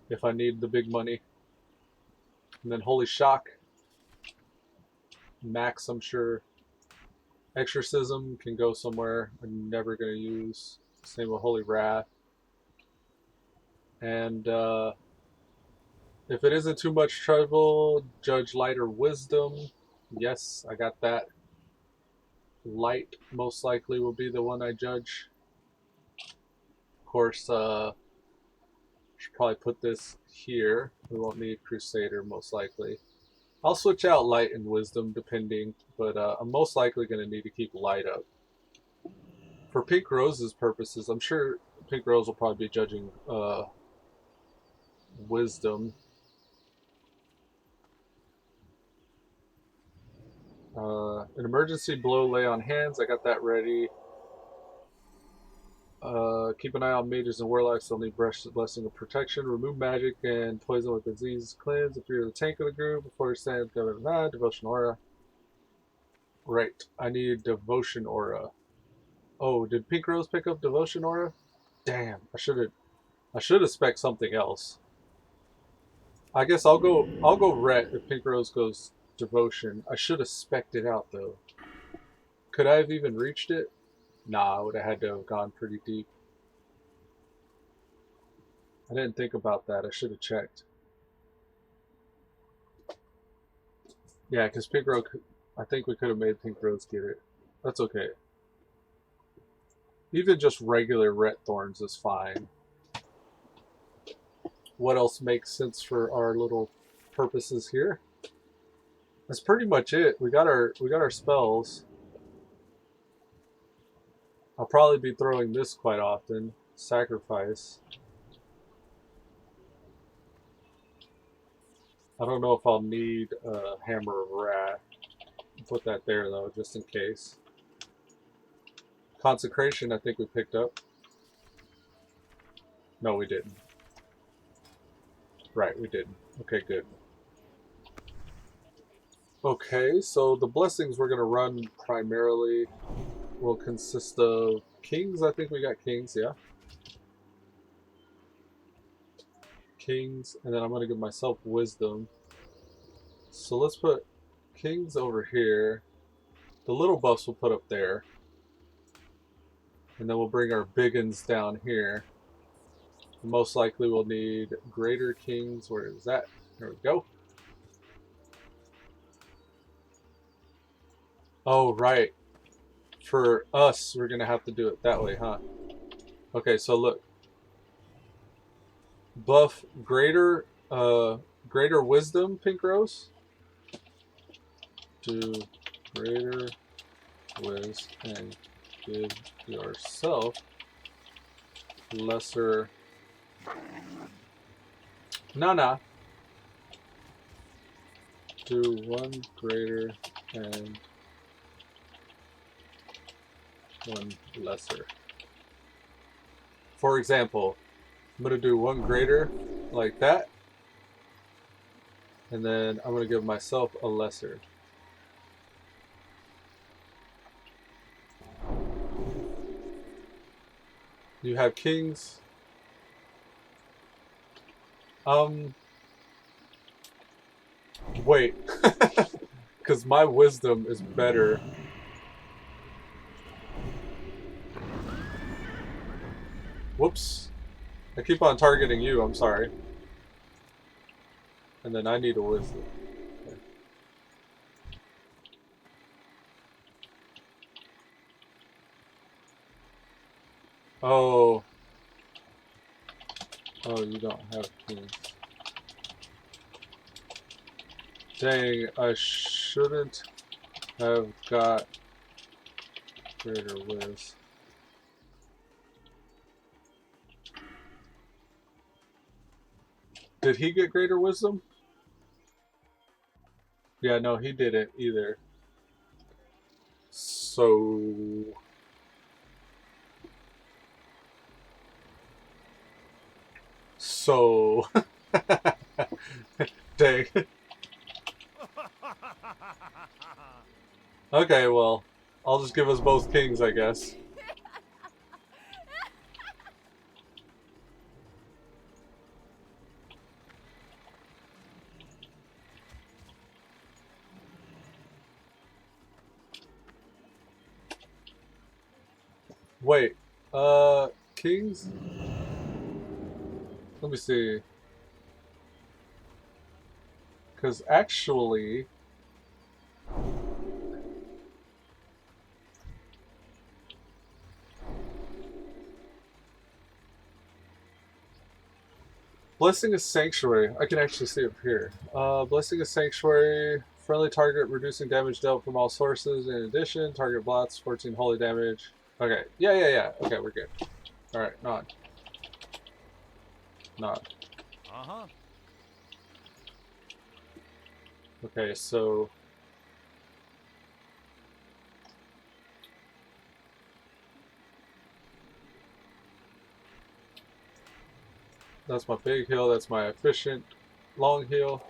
if I need the big money. And then Holy Shock. Max, I'm sure. Exorcism can go somewhere I'm never going to use. Same with Holy Wrath. And if it isn't too much trouble, Judge Light or Wisdom. Yes, I got that. Light most likely will be the one I judge. Of course, should probably put this here. We won't need Crusader most likely. I'll switch out Light and Wisdom depending, but I'm most likely going to need to keep Light up. For Pink Rose's purposes, I'm sure Pink Rose will probably be judging Wisdom. An emergency blow lay on hands. I got that ready. Keep an eye on mages and warlocks. They'll need blessing of protection. Remove magic and poison with disease. Cleanse if you're the tank of the group. Before you stand, devotion aura. Right. I need devotion aura. Oh, did Pink Rose pick up devotion aura? Damn. I should have spec something else. I guess I'll go ret if Pink Rose goes devotion. I should have spec'd it out though. Could I have even reached it? Nah, I would have had to have gone pretty deep. I didn't think about that. I should have checked. Yeah, because Pink Rose, I think we could have made Pink Rose get it. That's okay. Even just regular ret thorns is fine. What else makes sense for our little purposes here? That's pretty much it. We got our spells. I'll probably be throwing this quite often. Sacrifice. I don't know if I'll need a Hammer of Wrath. Put that there though, just in case. Consecration, I think we picked up. No, we didn't. Right, we didn't. Okay, good. Okay, so the blessings we're going to run primarily will consist of kings. I think we got kings, yeah. Kings, and then I'm going to give myself wisdom. So let's put kings over here. The little buffs we'll put up there. And then we'll bring our big uns down here. Most likely we'll need greater kings. Where is that? There we go. Oh, right. For us, we're going to have to do it that way, huh? Okay, so look. Buff greater wisdom, Pink Rose. Do greater wiz and give yourself lesser. Nah. Do one greater and one lesser. For example, I'm going to do one greater like that. And then I'm going to give myself a lesser. You have kings. Wait. Because my wisdom is better. Whoops. I keep on targeting you, I'm sorry. And then I need a wisdom. Okay. Oh. Oh, you don't have kings. Dang, I shouldn't have got greater whiz. Did he get greater wisdom? Yeah, no, he didn't either. So... So... Dang. Okay, well, I'll just give us both kings, I guess. Wait, kings? Let me see. Because actually... Blessing a Sanctuary. I can actually see it here. Blessing a Sanctuary. Friendly target reducing damage dealt from all sources. In addition, target blots 14 holy damage. Okay. Yeah. Okay, we're good. Alright, nod. Nod. Uh-huh. Okay, so... That's my big heal, that's my efficient long heal.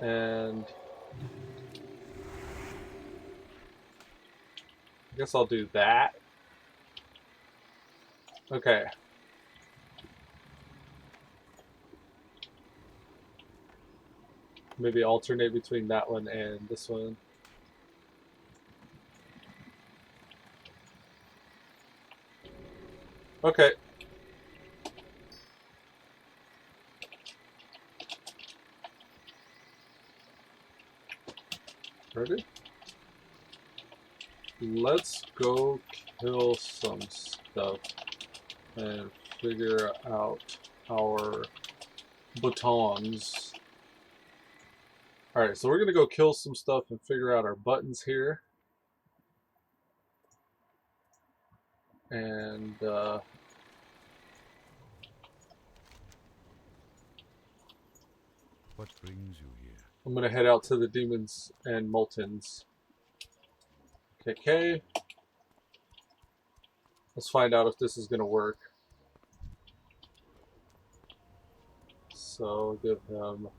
And... I guess I'll do that. Okay. Maybe alternate between that one and this one. Okay. Ready? Let's go kill some stuff and figure out our buttons. Alright, so we're gonna go kill some stuff and figure out our buttons here. And What brings you here? I'm gonna head out to the demons and Moltons. Okay. Let's find out if this is gonna work. So give him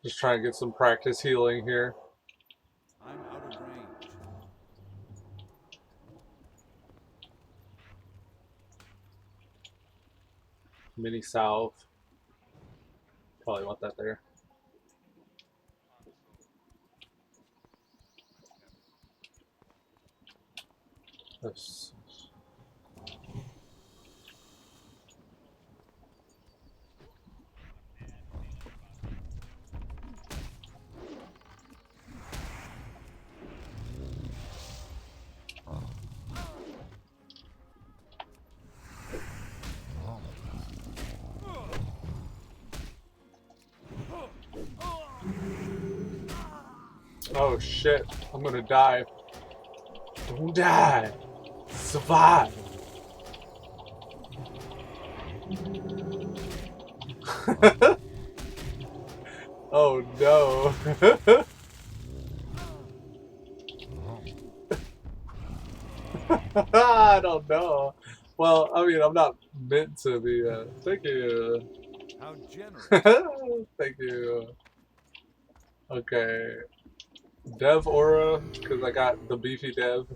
just try and get some practice healing here. I'm out of range. Mini salve. Probably want that there. That's... Oh shit, I'm gonna die. Don't die. Survive. Oh no. I don't know. Well, I mean, I'm not meant to be. Thank you. How generous. Thank you. Okay. Dev aura, because I got the beefy dev.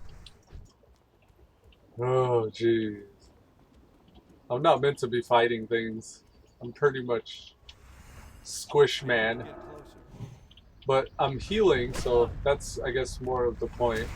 Oh, jeez. I'm not meant to be fighting things. I'm pretty much squish man. Get closer. But I'm healing, so that's, I guess, more of the point.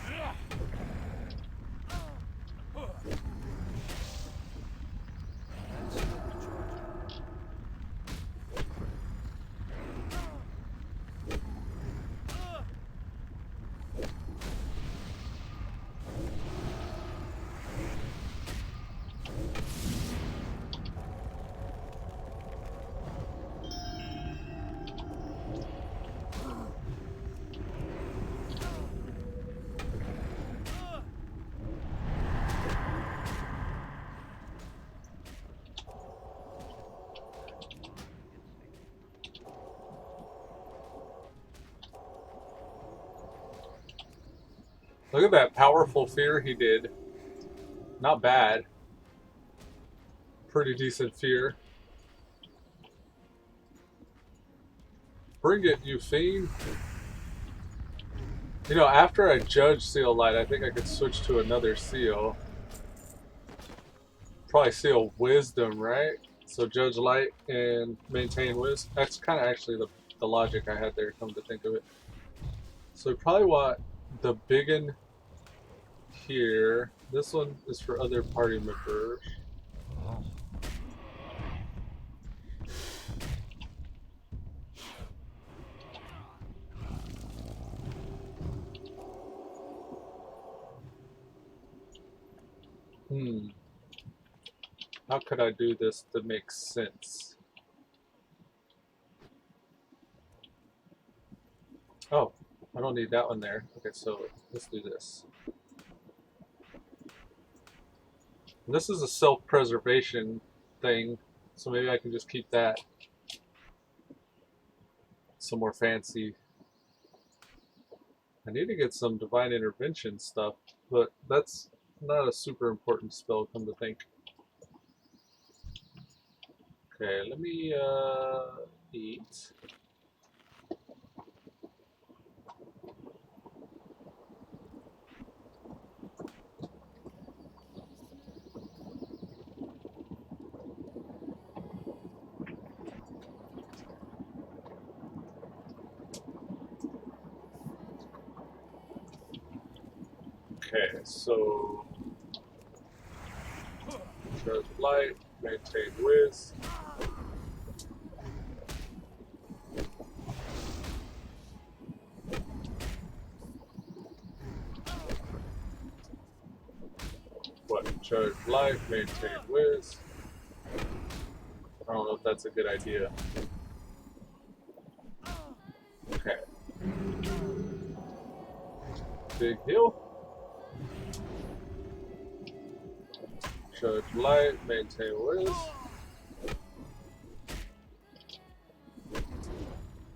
Look at that powerful fear he did. Not bad. Pretty decent fear. Bring it, you fiend. You know, after I judge Seal Light, I think I could switch to another Seal. Probably Seal Wisdom, right? So Judge Light and maintain Wisdom. That's kind of actually the logic I had there, come to think of it. So we probably want the big one here. This one is for other party members. How could I do this to make sense? Oh, I don't need that one there. Okay, so let's do this. And this is a self-preservation thing, so maybe I can just keep that. Some more fancy. I need to get some divine intervention stuff, but that's not a super important spell, come to think. Okay, let me eat. Okay, so Judge Light, maintain Wiz. What? Judge Light, maintain Wiz. I don't know if that's a good idea. Okay. Big heal. Judge Light, maintain Wiz.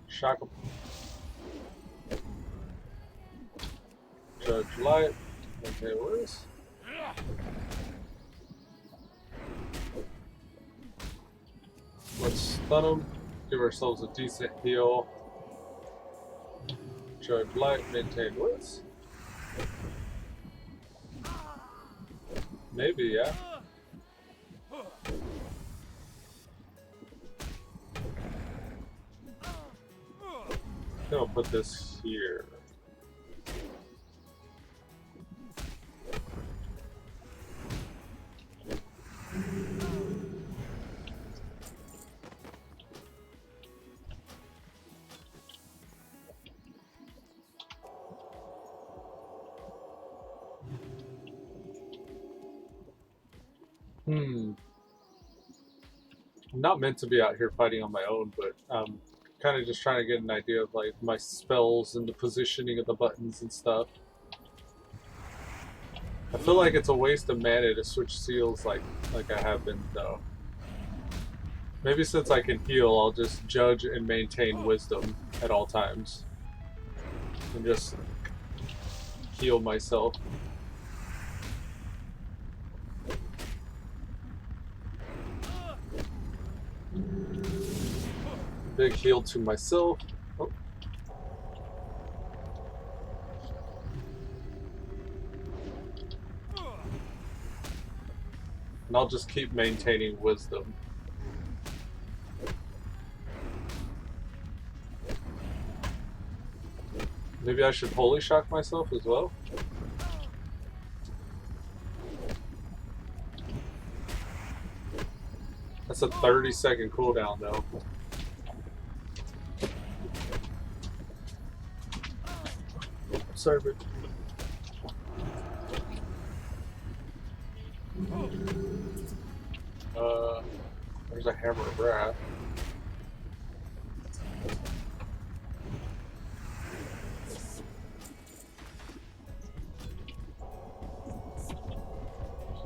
Shock him. Judge Light, maintain Wiz. Let's stun him. Give ourselves a decent heal. Judge Light, maintain Wiz. Maybe, yeah. Then I'll put this here. I'm not meant to be out here fighting on my own, but I'm kind of just trying to get an idea of like my spells and the positioning of the buttons and stuff. I feel like it's a waste of mana to switch seals like I have been though. Maybe since I can heal, I'll just judge and maintain wisdom at all times. And just heal myself. Big heal to myself. Oh. And I'll just keep maintaining wisdom. Maybe I should holy shock myself as well. That's a 30-second cooldown though. Sorry, but there's a hammer of wrath.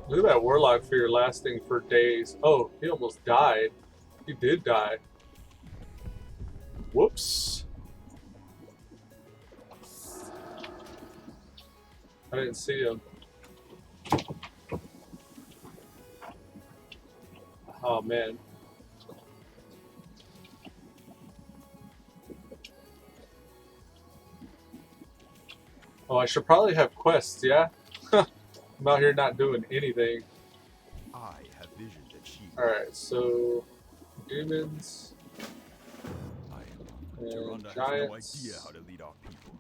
Look at that warlock fear lasting for days. Oh, he almost died. He did die. Whoops. I didn't see him. Oh man. Oh, I should probably have quests, yeah? I'm out here not doing anything. I have vision that she. Alright, so demons and Duranda has no idea giants. how to lead our people.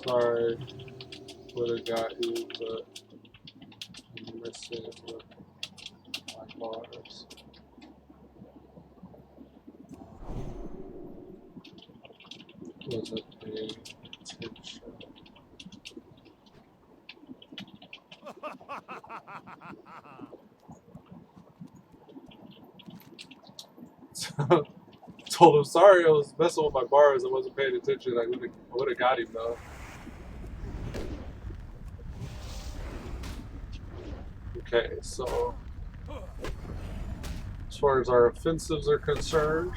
Sorry, would have got you, but I'm missing my bars. Wasn't paying attention. Told him sorry, I was messing with my bars. I wasn't paying attention. I would have got him though. Okay, so as far as our offensives are concerned,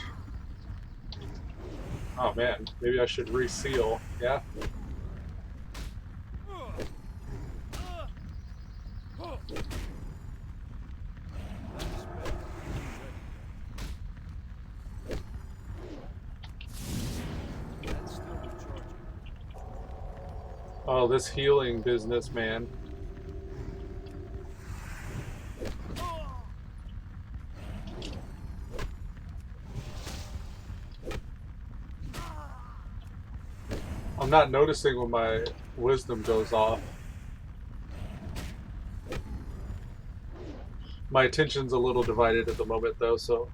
oh man, maybe I should reseal. Yeah. That's still recharging. Oh, this healing business, man. I'm not noticing when my wisdom goes off. My attention's a little divided at the moment, though, so.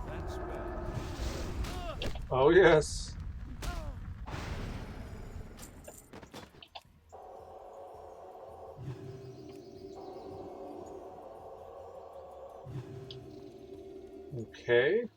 That's bad. Oh, yes. Okay.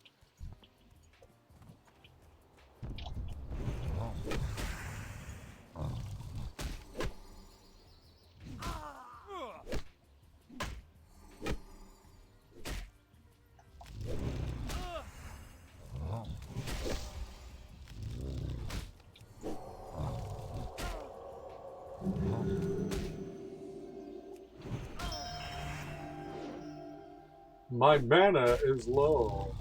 My mana is low.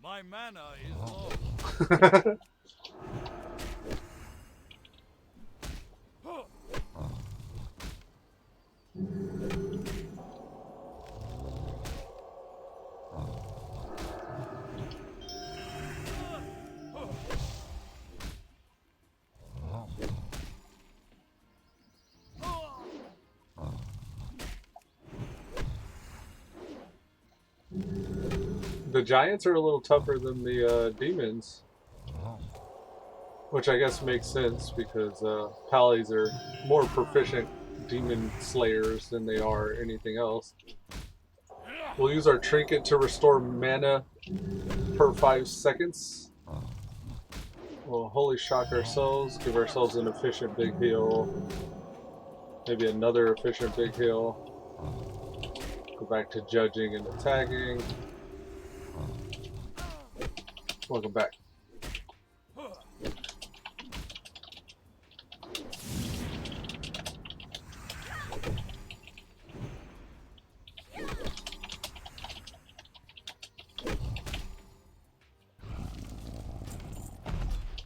My mana is low. The giants are a little tougher than the demons. Which I guess makes sense because Pallies are more proficient demon slayers than they are anything else. We'll use our trinket to restore mana per 5 seconds. We'll holy shock ourselves, give ourselves an efficient big heal. Maybe another efficient big heal. Go back to judging and attacking. Welcome back.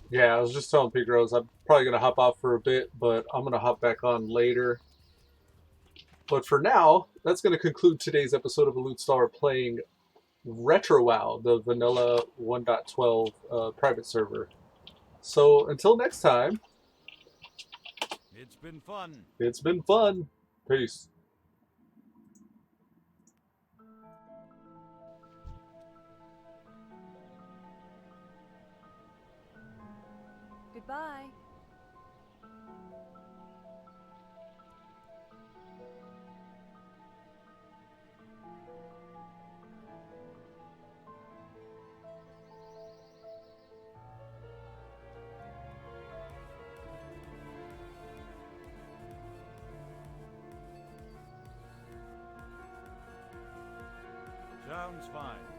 Yeah, I was just telling Pete Rose I'm probably going to hop off for a bit, but I'm going to hop back on later. But for now, that's going to conclude today's episode of Elude Stalwart playing Retro WoW, the vanilla 1.12 private server. So until next time, It's been fun. it's been fun. Peace. Goodbye. Sounds fine.